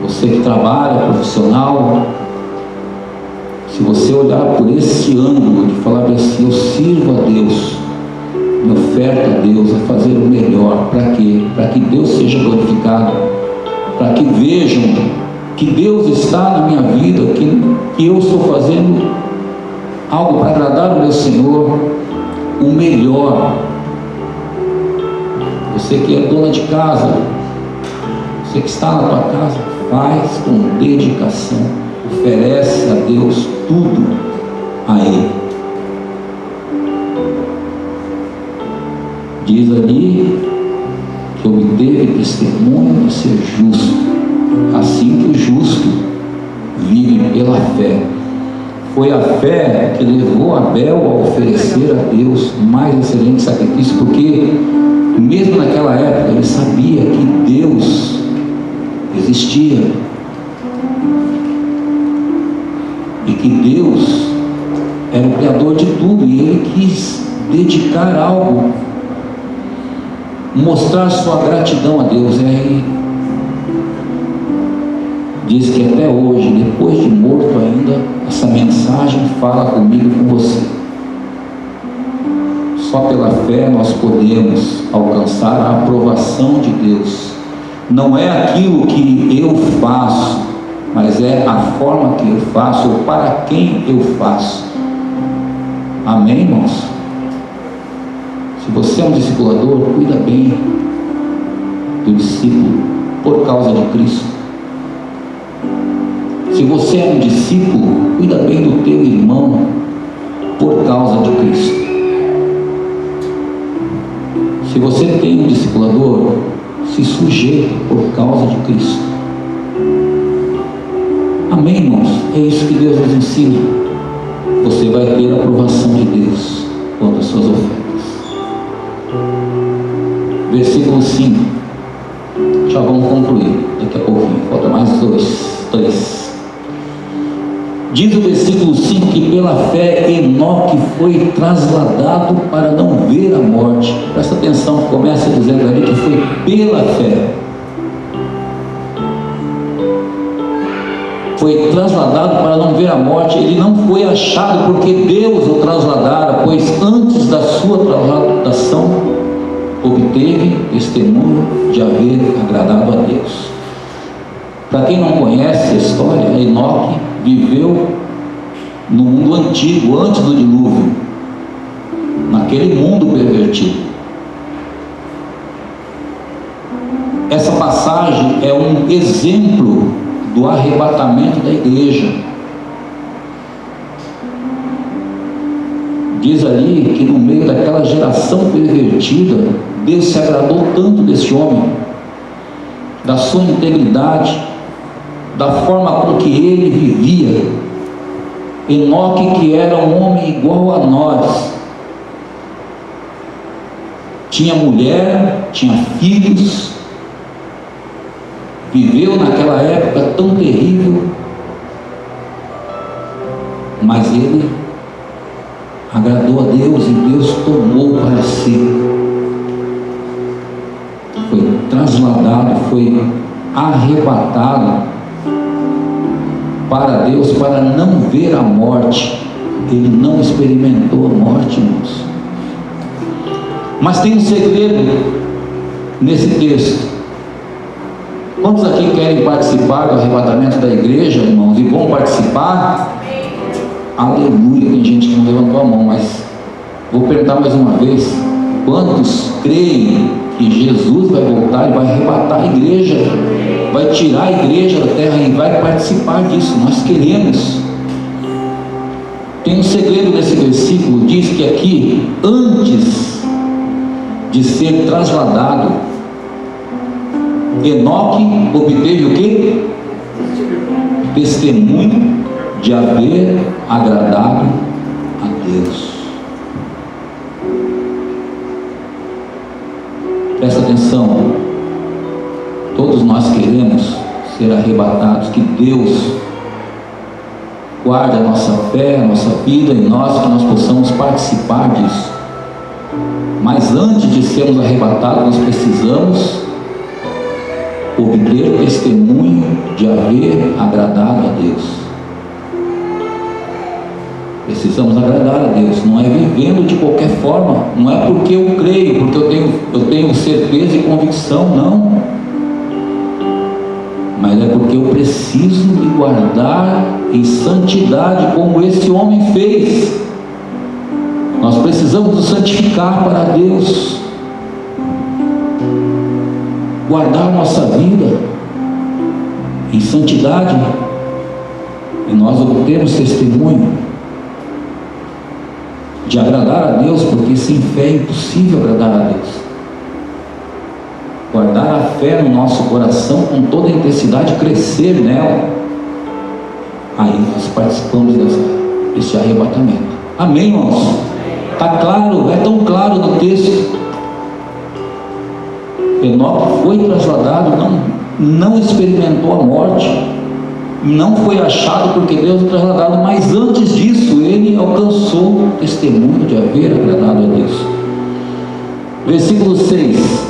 Você que trabalha, profissional, se você olhar por esse ângulo de falar assim, eu sirvo a Deus, minha oferta a Deus é fazer o melhor. Para quê? Para que Deus seja glorificado, para que vejam que Deus está na minha vida, que eu estou fazendo algo para agradar o meu Senhor, o melhor. Você que é dona de casa, você que está na tua casa, faz com dedicação, oferece a Deus tudo a Ele. Diz ali que obteve testemunho de ser justo, assim que o justo vive pela fé. Foi a fé que levou Abel a oferecer a Deus o mais excelente sacrifício, porque mesmo naquela época ele sabia que Deus existia e que Deus era o Criador de tudo, e ele quis dedicar algo, mostrar sua gratidão a Deus. E aí diz que até hoje, depois de morto ainda, essa mensagem fala comigo e com você. Só pela fé nós podemos alcançar a aprovação de Deus. Não é aquilo que eu faço, mas é a forma que eu faço, ou para quem eu faço. Amém, irmãos? Se você é um discipulador, cuida bem do discípulo por causa de Cristo. Se você é um discípulo, cuida bem do teu irmão por causa de Cristo. Se você tem um discipulador, se sujeita por causa de Cristo. Amém, irmãos? É isso que Deus nos ensina. Você vai ter a aprovação de Deus quanto às suas ofertas. Versículo 5. Já vamos concluir daqui a pouquinho. Falta mais 3. Diz o versículo 5 que pela fé Enoque foi trasladado para não ver a morte. Presta atenção, começa dizendo ali que foi pela fé. Foi trasladado para não ver a morte. Ele não foi achado porque Deus o trasladara, pois antes da sua trasladação obteve testemunho de haver agradado a Deus. Para quem não conhece a história, Enoque viveu no mundo antigo, antes do dilúvio, naquele mundo pervertido. Essa passagem é um exemplo do arrebatamento da igreja. Diz ali que no meio daquela geração pervertida, Deus se agradou tanto desse homem, da sua integridade, da forma com que ele vivia. Enoque, que era um homem igual a nós, tinha mulher, tinha filhos, viveu naquela época tão terrível, mas ele agradou a Deus e Deus tomou para si. Foi trasladado, foi arrebatado para Deus, para não ver a morte. Ele não experimentou a morte, irmãos. Mas tem um segredo nesse texto. Quantos aqui querem participar do arrebatamento da igreja, irmãos, e vão participar? Aleluia, tem gente que não levantou a mão, mas vou perguntar mais uma vez: quantos creem que Jesus vai voltar e vai arrebatar a igreja, vai tirar a igreja da terra e vai participar disso? Nós queremos. Tem um segredo nesse versículo, diz que aqui, antes de ser trasladado, Enoque obteve o quê? Testemunho de haver agradado a Deus. Presta atenção, todos nós queremos ser arrebatados, que Deus guarde a nossa fé, a nossa vida em nós, que nós possamos participar disso. Mas antes de sermos arrebatados, nós precisamos obter testemunho de haver agradado a Deus. Precisamos agradar a Deus, não é vivendo de qualquer forma, não é porque eu creio, porque eu tenho certeza e convicção, não. Mas é porque eu preciso me guardar em santidade, como esse homem fez. Nós precisamos nos santificar para Deus, guardar nossa vida em santidade, e nós obtemos testemunho de agradar a Deus, porque sem fé é impossível agradar a Deus. Guardar a fé no nosso coração com toda a intensidade, crescer nela, aí nós participamos desse arrebatamento. Amém, irmãos? Está claro, é tão claro no texto. Enoque foi trasladado, não experimentou a morte, não foi achado porque Deus o trasladado, mas antes disso ele alcançou o testemunho de haver agradado a Deus. Versículo 6.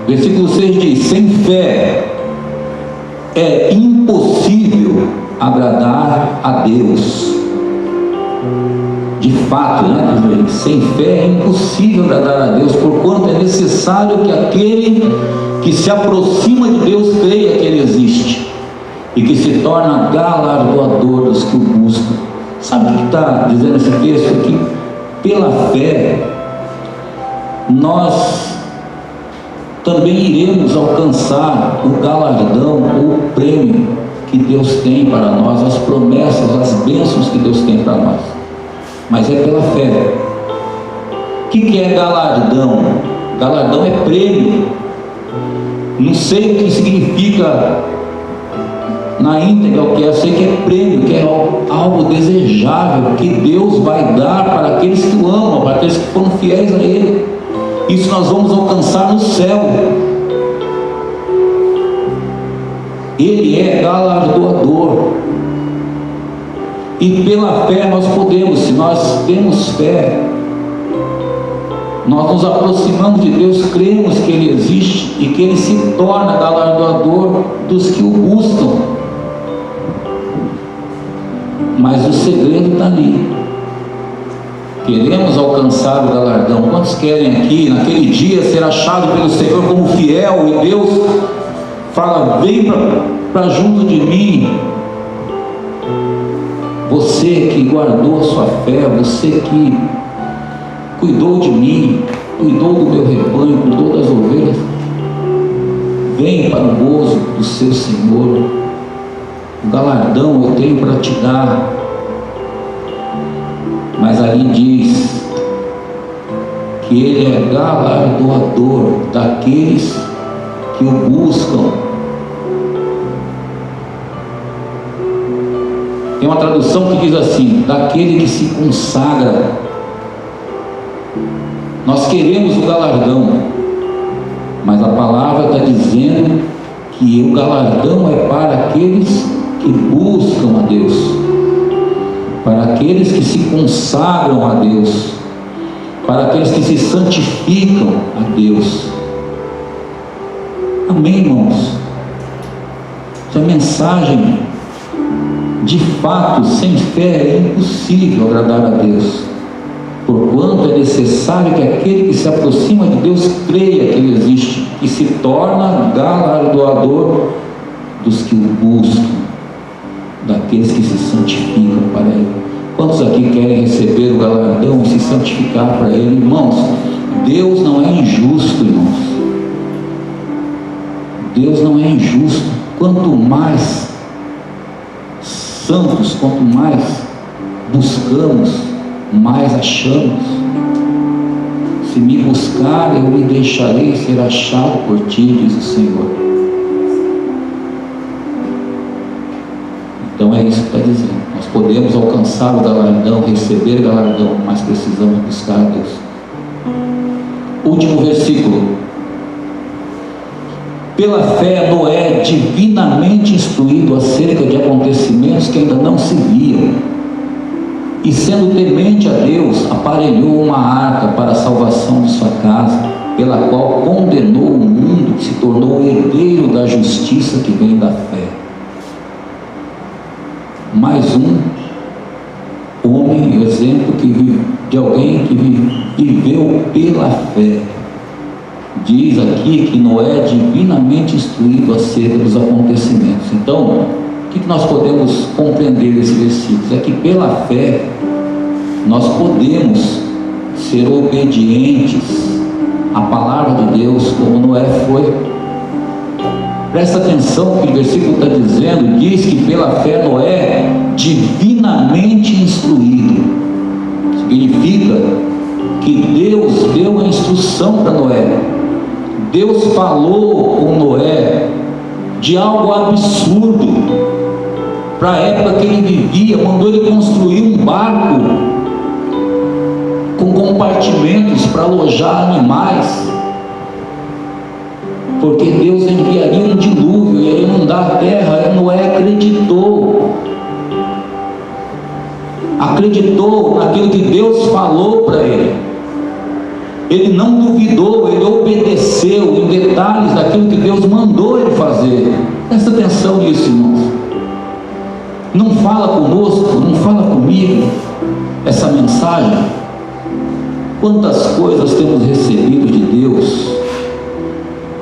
Versículo 6 diz: sem fé é impossível agradar a Deus. De fato, né? Sem fé é impossível agradar a Deus, porquanto é necessário que aquele que se aproxima de Deus creia que Ele existe e que se torna galardoador dos que o buscam. Sabe o que está dizendo esse texto aqui? Pela fé nós também iremos alcançar o galardão, o prêmio que Deus tem para nós, as promessas, as bênçãos que Deus tem para nós. Mas é pela fé. O que é galardão? Galardão é prêmio. Não sei o que significa na íntegra o que é, eu sei que é prêmio, que é algo desejável, que Deus vai dar para aqueles que o amam, para aqueles que foram fiéis a Ele. Isso nós vamos alcançar no céu. Ele é galardoador. E pela fé nós podemos, se nós temos fé, nós nos aproximamos de Deus, cremos que Ele existe e que Ele se torna galardoador dos que o buscam. Mas o segredo está ali. Queremos alcançar o galardão. Quantos querem aqui, naquele dia, ser achado pelo Senhor como fiel? E Deus fala: vem para junto de mim. Você que guardou a sua fé, você que cuidou de mim, cuidou do meu rebanho, cuidou das ovelhas, vem para o gozo do seu Senhor. O galardão eu tenho para te dar. Mas ali diz que Ele é galardoador daqueles que o buscam. Tem uma tradução que diz assim: daquele que se consagra. Nós queremos o galardão, mas a palavra está dizendo que o galardão é para aqueles que buscam a Deus, para aqueles que se consagram a Deus, para aqueles que se santificam a Deus. Amém, irmãos? Essa mensagem, de fato, sem fé é impossível agradar a Deus, porquanto é necessário que aquele que se aproxima de Deus creia que Ele existe e se torna galardoador dos que o buscam. daqueles que se santificam para Ele. Quantos aqui querem receber o galardão e se santificar para Ele? Irmãos, Deus não é injusto, irmãos. Deus não é injusto. Quanto mais santos, quanto mais buscamos, mais achamos. Se me buscar, eu me deixarei ser achado por ti, diz o Senhor. Então é isso que está dizendo. Nós podemos alcançar o galardão, receber o galardão, mas precisamos buscar a Deus. Último versículo. Pela fé, Noé, divinamente instruído acerca de acontecimentos que ainda não se viam, e sendo temente a Deus, aparelhou uma arca para a salvação de sua casa, pela qual condenou o mundo, que se tornou herdeiro da justiça que vem da fé. Mais um homem, exemplo de alguém que viveu pela fé. Diz aqui que Noé é divinamente instruído acerca dos acontecimentos. Então, o que nós podemos compreender desse versículo? É que pela fé nós podemos ser obedientes à palavra de Deus, como Noé foi. Presta atenção que o versículo está dizendo, diz que pela fé Noé divinamente instruído. Significa que Deus deu a instrução para Noé. Deus falou com Noé de algo absurdo para a época que ele vivia. Mandou ele construir um barco com compartimentos para alojar animais, porque Deus enviaria um dilúvio e ia inundar a terra. E Noé acreditou naquilo que Deus falou para ele. Ele não duvidou, ele obedeceu em detalhes daquilo que Deus mandou ele fazer. Presta atenção nisso, irmãos. Não fala conosco, não fala comigo essa mensagem. Quantas coisas temos recebido de Deus,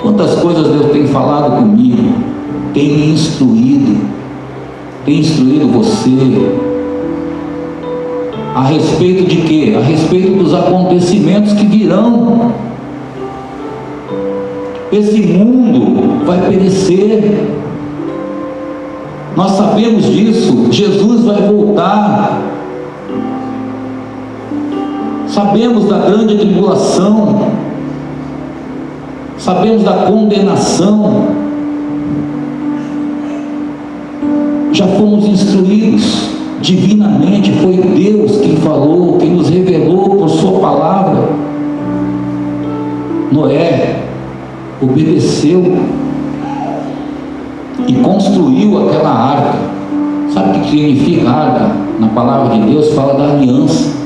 quantas coisas Deus tem falado comigo, tem me instruído, tem instruído você. A respeito de quê? A respeito dos acontecimentos que virão. Esse mundo vai perecer. Nós sabemos disso. Jesus vai voltar. Sabemos da grande tribulação. Sabemos da condenação. Já fomos instruídos divinamente, foi Deus quem falou, quem nos revelou por sua palavra. Noé obedeceu e construiu aquela arca. Sabe o que significa arca? Na palavra de Deus fala da aliança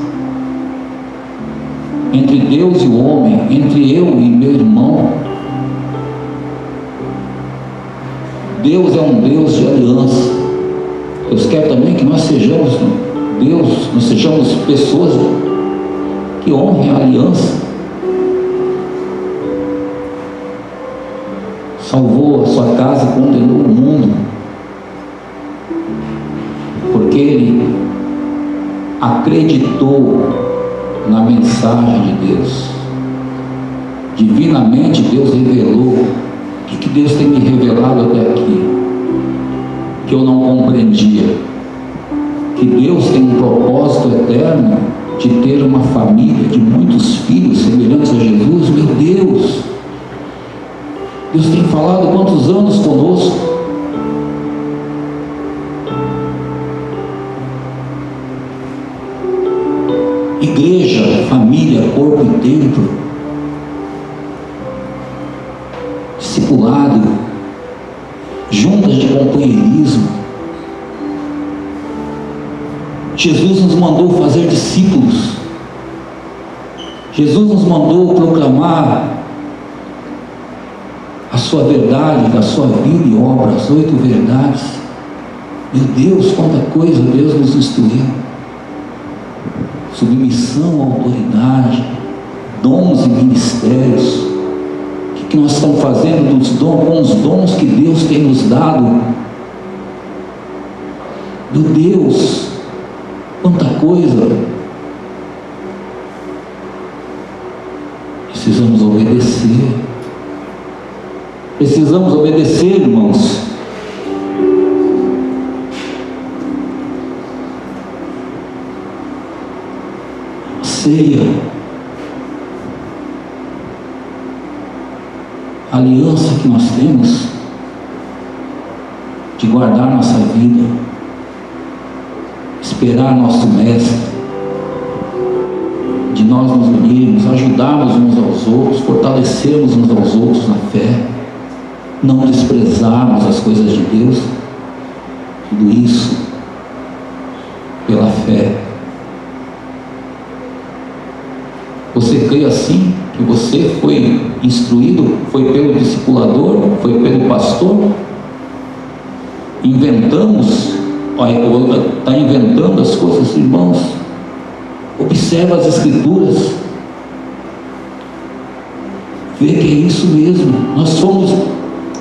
entre Deus e o homem, entre eu e meu irmão. Deus é um Deus de aliança. Deus quer também que nós sejamos Deus, nós sejamos pessoas que honrem a aliança. Salvou a sua casa, condenou o mundo, porque ele acreditou na mensagem de Deus. Divinamente Deus revelou. O que Deus tem me revelado até aqui, que eu não compreendia? Que Deus tem um propósito eterno de ter uma família de muitos filhos semelhantes a Jesus. Meu Deus, Deus tem falado quantos anos conosco. Igreja, família, corpo e templo, discipulado, juntas de companheirismo. Jesus nos mandou fazer discípulos. Jesus nos mandou proclamar a sua verdade, a sua vida e obra, as 8 verdades. Meu Deus, quanta coisa Deus nos instruiu. Submissão à autoridade, dons e ministérios. O que nós estamos fazendo com os dons que Deus tem nos dado? Meu Deus, quanta coisa! Precisamos obedecer. Precisamos obedecer, irmãos. Ceia, a aliança que nós temos de guardar nossa vida, esperar nosso Mestre, de nós nos unirmos, ajudarmos uns aos outros, fortalecermos uns aos outros na fé, não desprezarmos as coisas de Deus, tudo isso pela fé. Você crê assim? Que você foi instruído, foi pelo discipulador, foi pelo pastor? Inventamos, está inventando as coisas, irmãos? Observa as Escrituras, vê que é isso mesmo.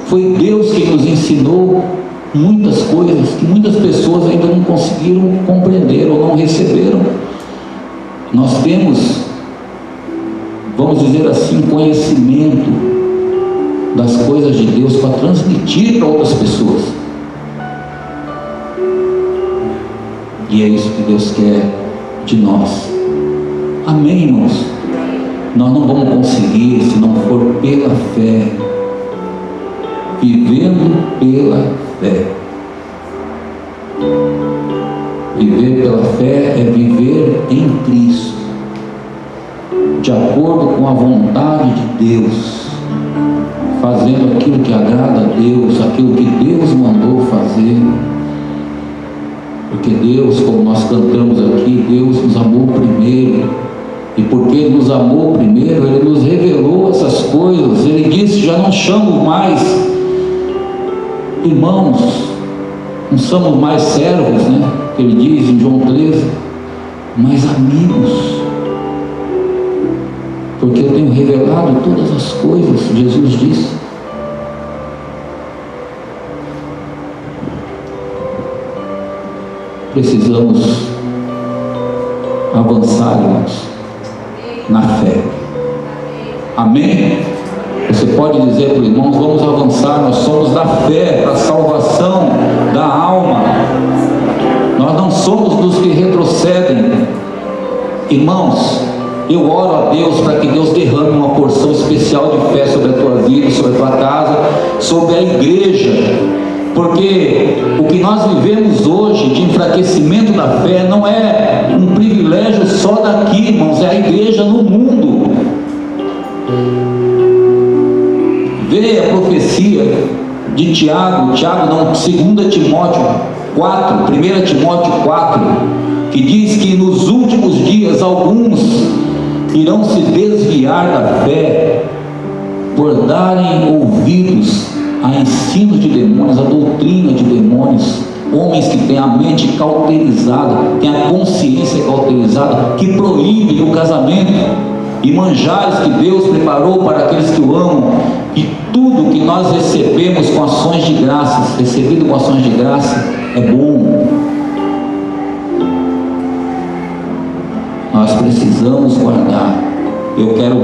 Foi Deus quem nos ensinou muitas coisas que muitas pessoas ainda não conseguiram compreender ou não receberam. Nós temos, vamos dizer assim, conhecimento das coisas de Deus para transmitir para outras pessoas. E é isso que Deus quer de nós. Amém, irmãos? Nós não vamos conseguir se não for pela fé, vivendo pela fé. Viver pela fé é viver em Cristo, de acordo com a vontade de Deus, fazendo aquilo que agrada a Deus, aquilo que Deus mandou fazer. Porque Deus, como nós cantamos aqui, Deus nos amou primeiro. E porque Ele nos amou primeiro, Ele nos revelou essas coisas. Ele disse: já não chamo mais irmãos, não somos mais servos, né? Que Ele diz em João 13, mas amigos. Porque eu tenho revelado todas as coisas, Jesus disse. Precisamos avançar, irmãos, na fé. Amém? Você pode dizer para os irmãos: vamos avançar, nós somos da fé para a salvação da alma. Nós não somos dos que retrocedem. Irmãos, eu oro a Deus para que Deus derrame uma porção especial de fé sobre a tua vida, sobre a tua casa, sobre a igreja. Porque o que nós vivemos hoje de enfraquecimento da fé não é um privilégio só daqui, irmãos, é a igreja no mundo. Vê a profecia de Tiago, 2 Timóteo 4, 1 Timóteo 4, que diz que nos últimos dias alguns irão se desviar da fé por darem ouvidos a ensino de demônios, a doutrina de demônios, homens que têm a mente cauterizada, têm a consciência cauterizada, que proíbem o casamento e manjares que Deus preparou para aqueles que o amam. E tudo que nós recebemos com ações de graças, recebido com ações de graça, é bom. Nós precisamos guardar. Eu quero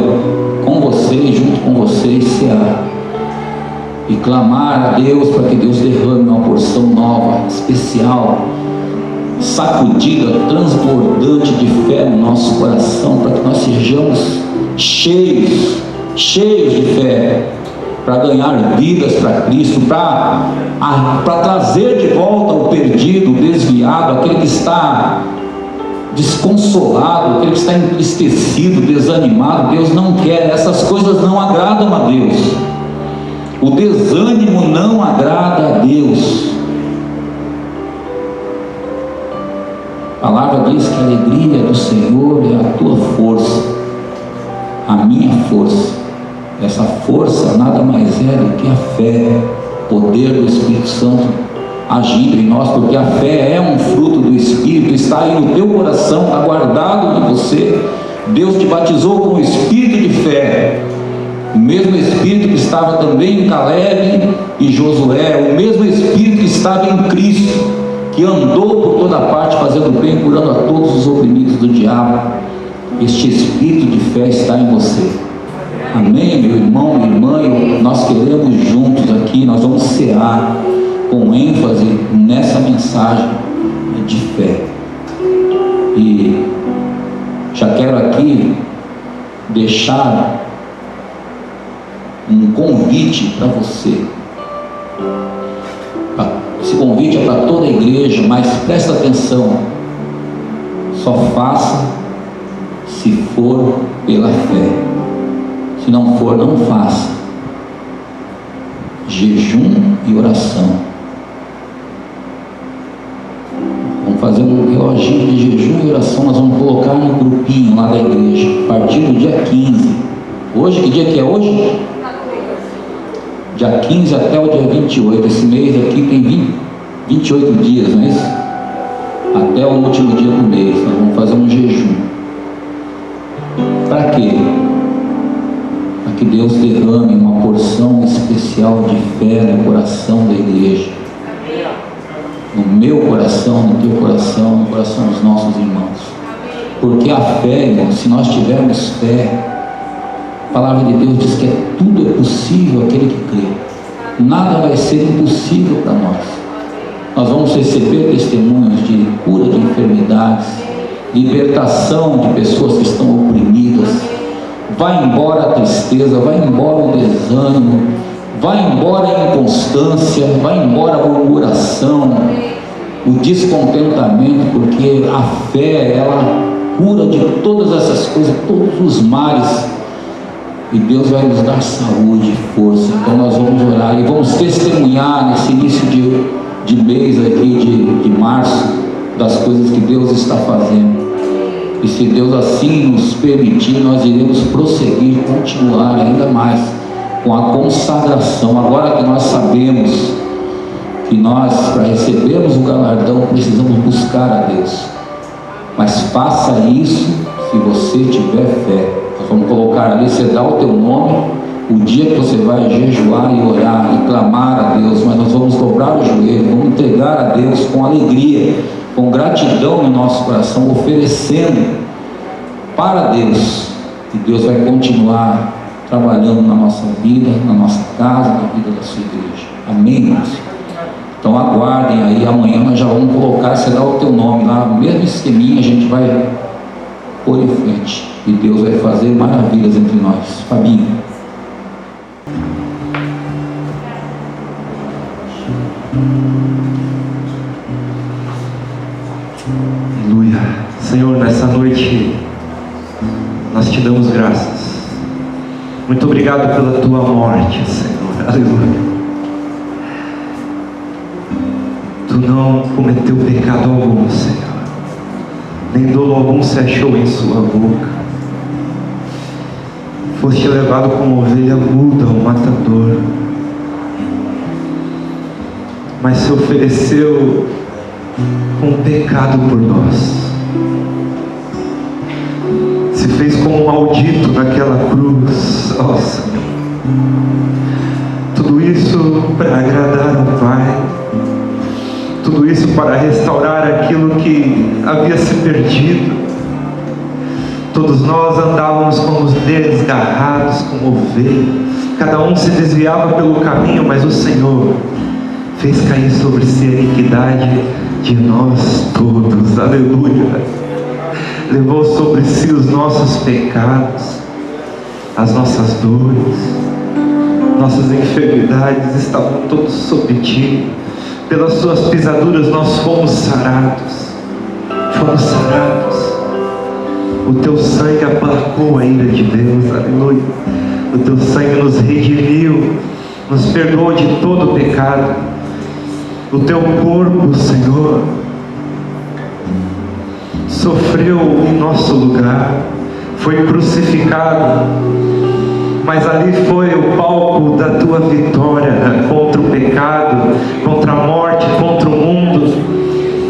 com vocês, junto com vocês, cear e clamar a Deus para que Deus derrame uma porção nova, especial, sacudida, transbordante de fé no nosso coração, para que nós sejamos cheios de fé, para ganhar vidas para Cristo, para trazer de volta o perdido, o desviado, aquele que está desconsolado, aquele que está entristecido, desanimado. Deus não quer, essas coisas não agradam a Deus. O desânimo não agrada a Deus. A palavra diz que a alegria do Senhor é a tua força, a minha força. Essa força nada mais é do que a fé, poder do Espírito Santo agindo em nós, porque a fé é um fruto do Espírito, está aí no teu coração, está guardado em você. Deus te batizou com o Espírito de fé, o mesmo Espírito que estava também em Caleb e Josué, o mesmo Espírito que estava em Cristo, que andou por toda parte fazendo bem, curando a todos os oprimidos do diabo. Este espírito de fé está em você. Amém, meu irmão, minha irmã? E nós queremos juntos aqui, nós vamos cear com ênfase nessa mensagem de fé. E já quero aqui deixar um convite para você. Esse convite é para toda a igreja, mas presta atenção, só faça se for pela fé. Se não for, não faça. Jejum e oração. Vamos fazer um reloginho de jejum e oração. Nós vamos colocar no grupinho lá da igreja, a partir do dia 15. Hoje, que dia que é hoje? Dia 15 até o dia 28. Esse mês aqui tem 28 dias, não é isso? Até o último dia do mês. Nós vamos fazer um jejum. Para quê? Para que Deus derrame uma porção especial de fé no coração da igreja. No meu coração, no teu coração, no coração dos nossos irmãos. Porque a fé, irmão, se nós tivermos fé, a palavra de Deus diz que tudo é possível àquele que crê. Nada vai ser impossível para nós. Nós vamos receber testemunhos de cura de enfermidades, libertação de pessoas que estão oprimidas. Vai embora a tristeza, vai embora o desânimo, vai embora a inconstância, vai embora a murmuração, o descontentamento, porque a fé, ela cura de todas essas coisas, todos os males. E Deus vai nos dar saúde e força. Então nós vamos orar e vamos testemunhar nesse início de mês aqui, de março, das coisas que Deus está fazendo. E se Deus assim nos permitir, nós iremos prosseguir, continuar ainda mais com a consagração. Agora que nós sabemos que nós, para recebermos o galardão, precisamos buscar a Deus. Mas faça isso se você tiver fé. Nós vamos colocar ali, você dá o teu nome, o dia que você vai jejuar e orar e clamar a Deus, mas nós vamos dobrar o joelho, vamos entregar a Deus com alegria, com gratidão no nosso coração, oferecendo para Deus. E Deus vai continuar trabalhando na nossa vida, na nossa casa, na vida da sua igreja. Amém, irmãos? Então aguardem aí, amanhã nós já vamos colocar, você dá o teu nome lá, no mesmo esqueminha, a gente vai pôr em frente. E Deus vai fazer maravilhas entre nós. Fabinho. Aleluia. Senhor, nessa noite nós te damos graças. Muito obrigado pela tua morte, Senhor. Aleluia. Tu não cometeu pecado algum, Senhor. Nem dolo algum se achou em sua boca. Foste levado como ovelha muda ao matador, mas se ofereceu com pecado por nós. Se fez como um maldito naquela cruz, ó Senhor. Tudo isso para agradar ao Pai. Tudo isso para restaurar aquilo que havia se perdido. Todos nós andávamos como desgarrados, como ovelhas. Cada um se desviava pelo caminho, mas o Senhor fez cair sobre si a iniquidade de nós todos. Aleluia. Levou sobre si os nossos pecados, as nossas dores, nossas enfermidades estavam todos sobre ti. Pelas suas pisaduras nós fomos sarados. Fomos sarados. O teu sangue aplacou a ira de Deus. Aleluia. O teu sangue nos redimiu, nos perdoou de todo pecado. O teu corpo, Senhor, sofreu em nosso lugar, foi crucificado, mas ali foi o palco da tua vitória contra o pecado, contra a morte, contra o mundo,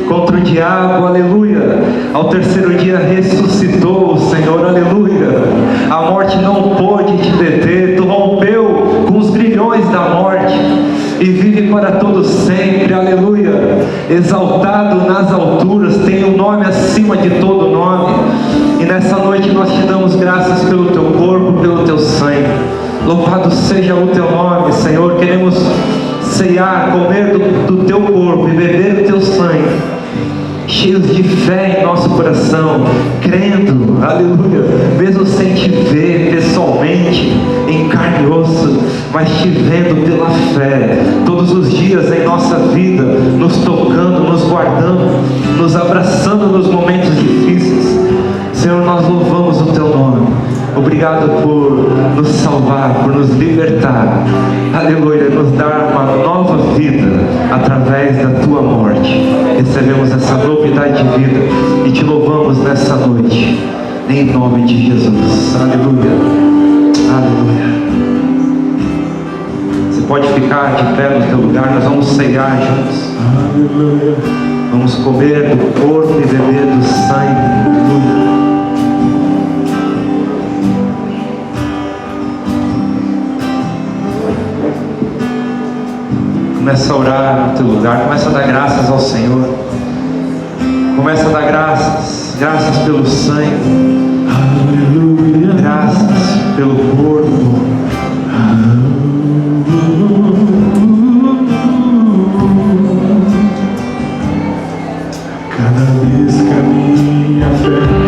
contra o diabo. Aleluia. Ao terceiro dia ressuscitou o Senhor. Aleluia. A morte não pôde te deter. Tu rompeu com os grilhões da morte e vive para todos sempre, aleluia. Exaltado nas alturas, tem um nome acima de todo nome. E nessa noite nós te damos graças pelo teu corpo, pelo teu sangue. Louvado seja o teu nome, Senhor. Queremos ceiar, comer do teu corpo e beber do teu sangue, cheios de fé em nosso coração, crendo, aleluia, mesmo sem te ver pessoalmente, em carne e osso, mas te vendo pela fé, todos os dias em nossa vida, nos tocando, nos guardando, nos abraçando nos momentos difíceis. Senhor, nós louvamos o teu nome. Obrigado por nos salvar, por nos libertar, aleluia, nos dar uma nova vida através da tua morte. Recebemos essa novidade de vida e te louvamos nessa noite, em nome de Jesus, aleluia, aleluia. Você pode ficar de pé no teu lugar, nós vamos ceiar juntos, aleluia. Vamos comer do corpo e beber do sangue, aleluia. Começa a orar no teu lugar, começa a dar graças ao Senhor, começa a dar graças pelo sangue, aleluia, graças pelo corpo, Cada vez que a minha fé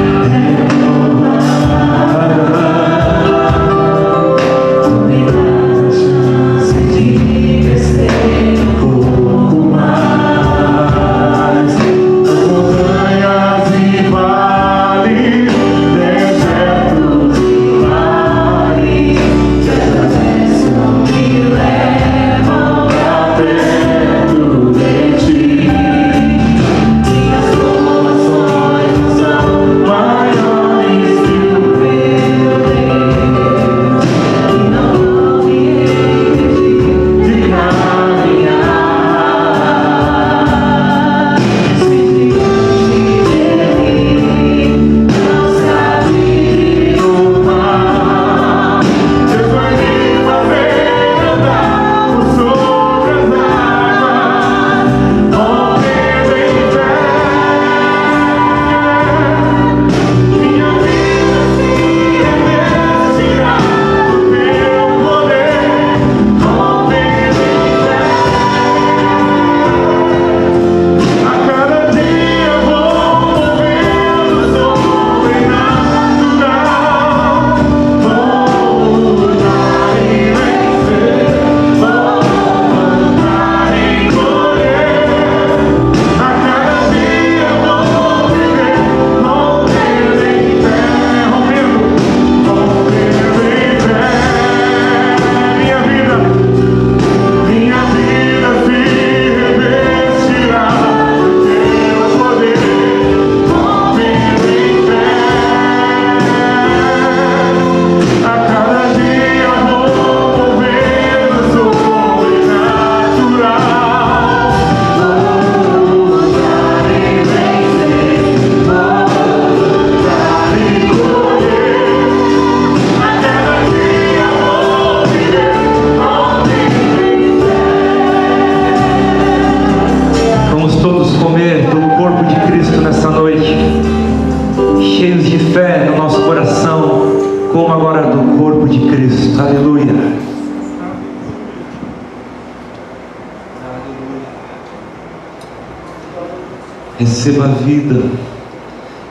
receba vida,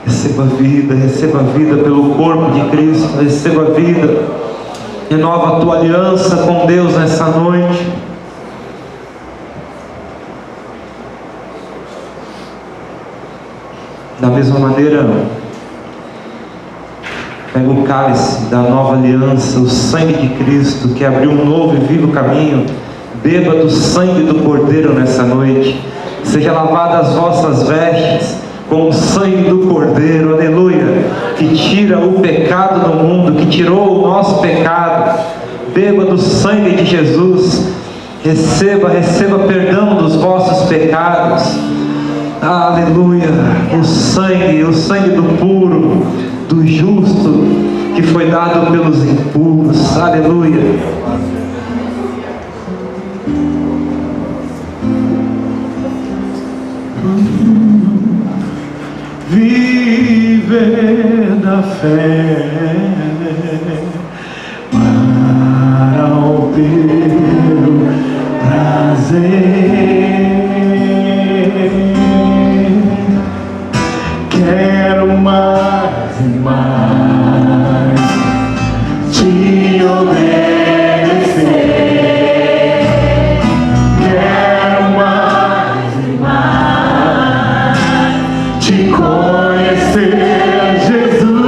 receba vida, receba vida pelo corpo de Cristo, receba vida, renova a tua aliança com Deus nessa noite. Da mesma maneira, pega o cálice da nova aliança, o sangue de Cristo que abriu um novo e vivo caminho. Beba do sangue do Cordeiro nessa noite. Seja lavada as vossas vestes com o sangue do Cordeiro, aleluia, que tira o pecado do mundo, que tirou o nosso pecado. Beba do sangue de Jesus. Receba perdão dos vossos pecados. Aleluia, o sangue do puro, do justo, que foi dado pelos impuros, aleluia. muita fé para o teu prazer. Quero mais e mais te obedecer. Quero mais e mais te conhecer, Jesus.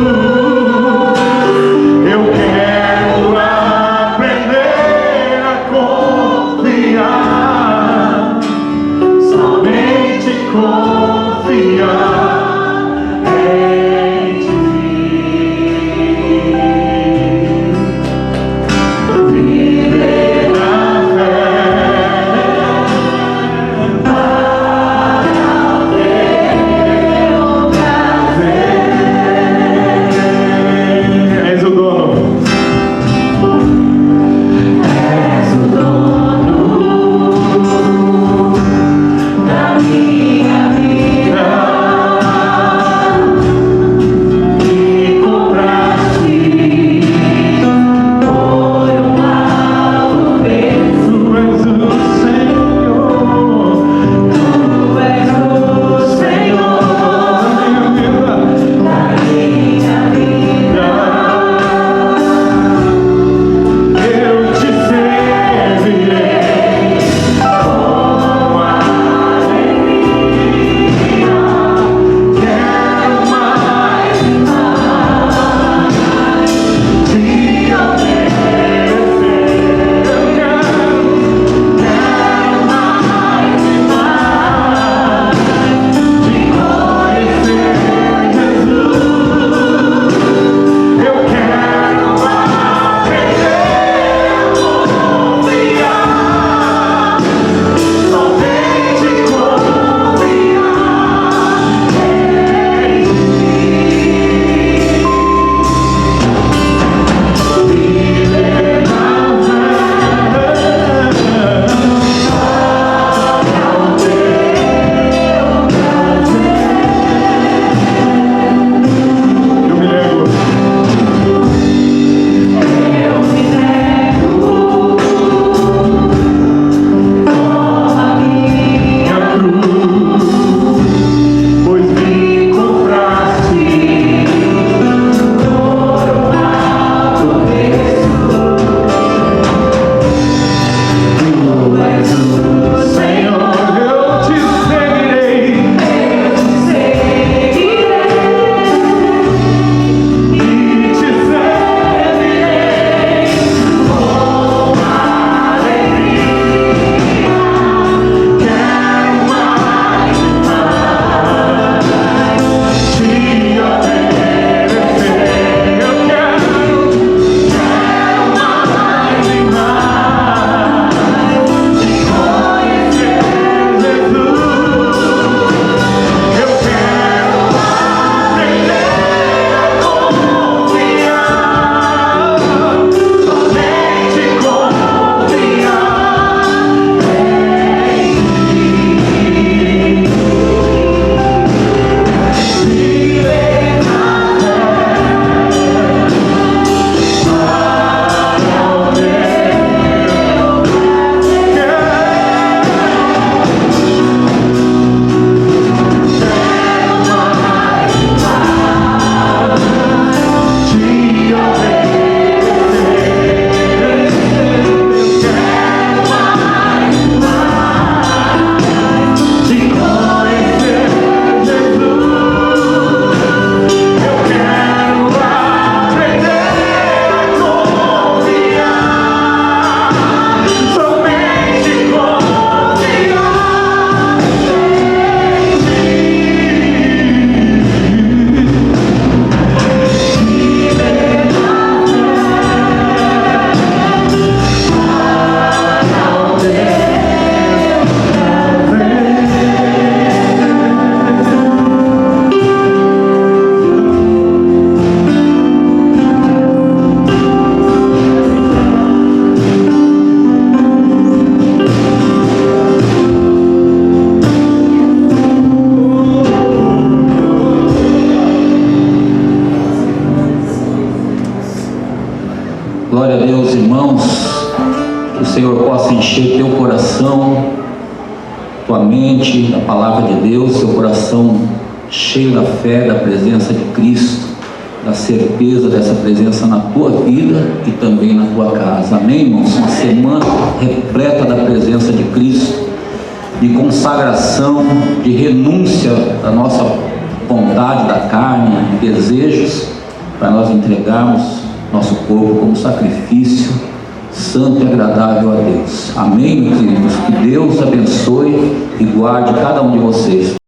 Senhor possa encher teu coração, tua mente, da palavra de Deus, seu coração cheio da fé, da presença de Cristo, da certeza dessa presença na tua vida e também na tua casa. Amém, irmãos? Uma semana repleta da presença de Cristo, de consagração, de renúncia da nossa vontade, da carne, de desejos, para nós entregarmos nosso corpo como sacrifício santo e agradável a Deus. Amém, meus queridos? Que Deus abençoe e guarde cada um de vocês.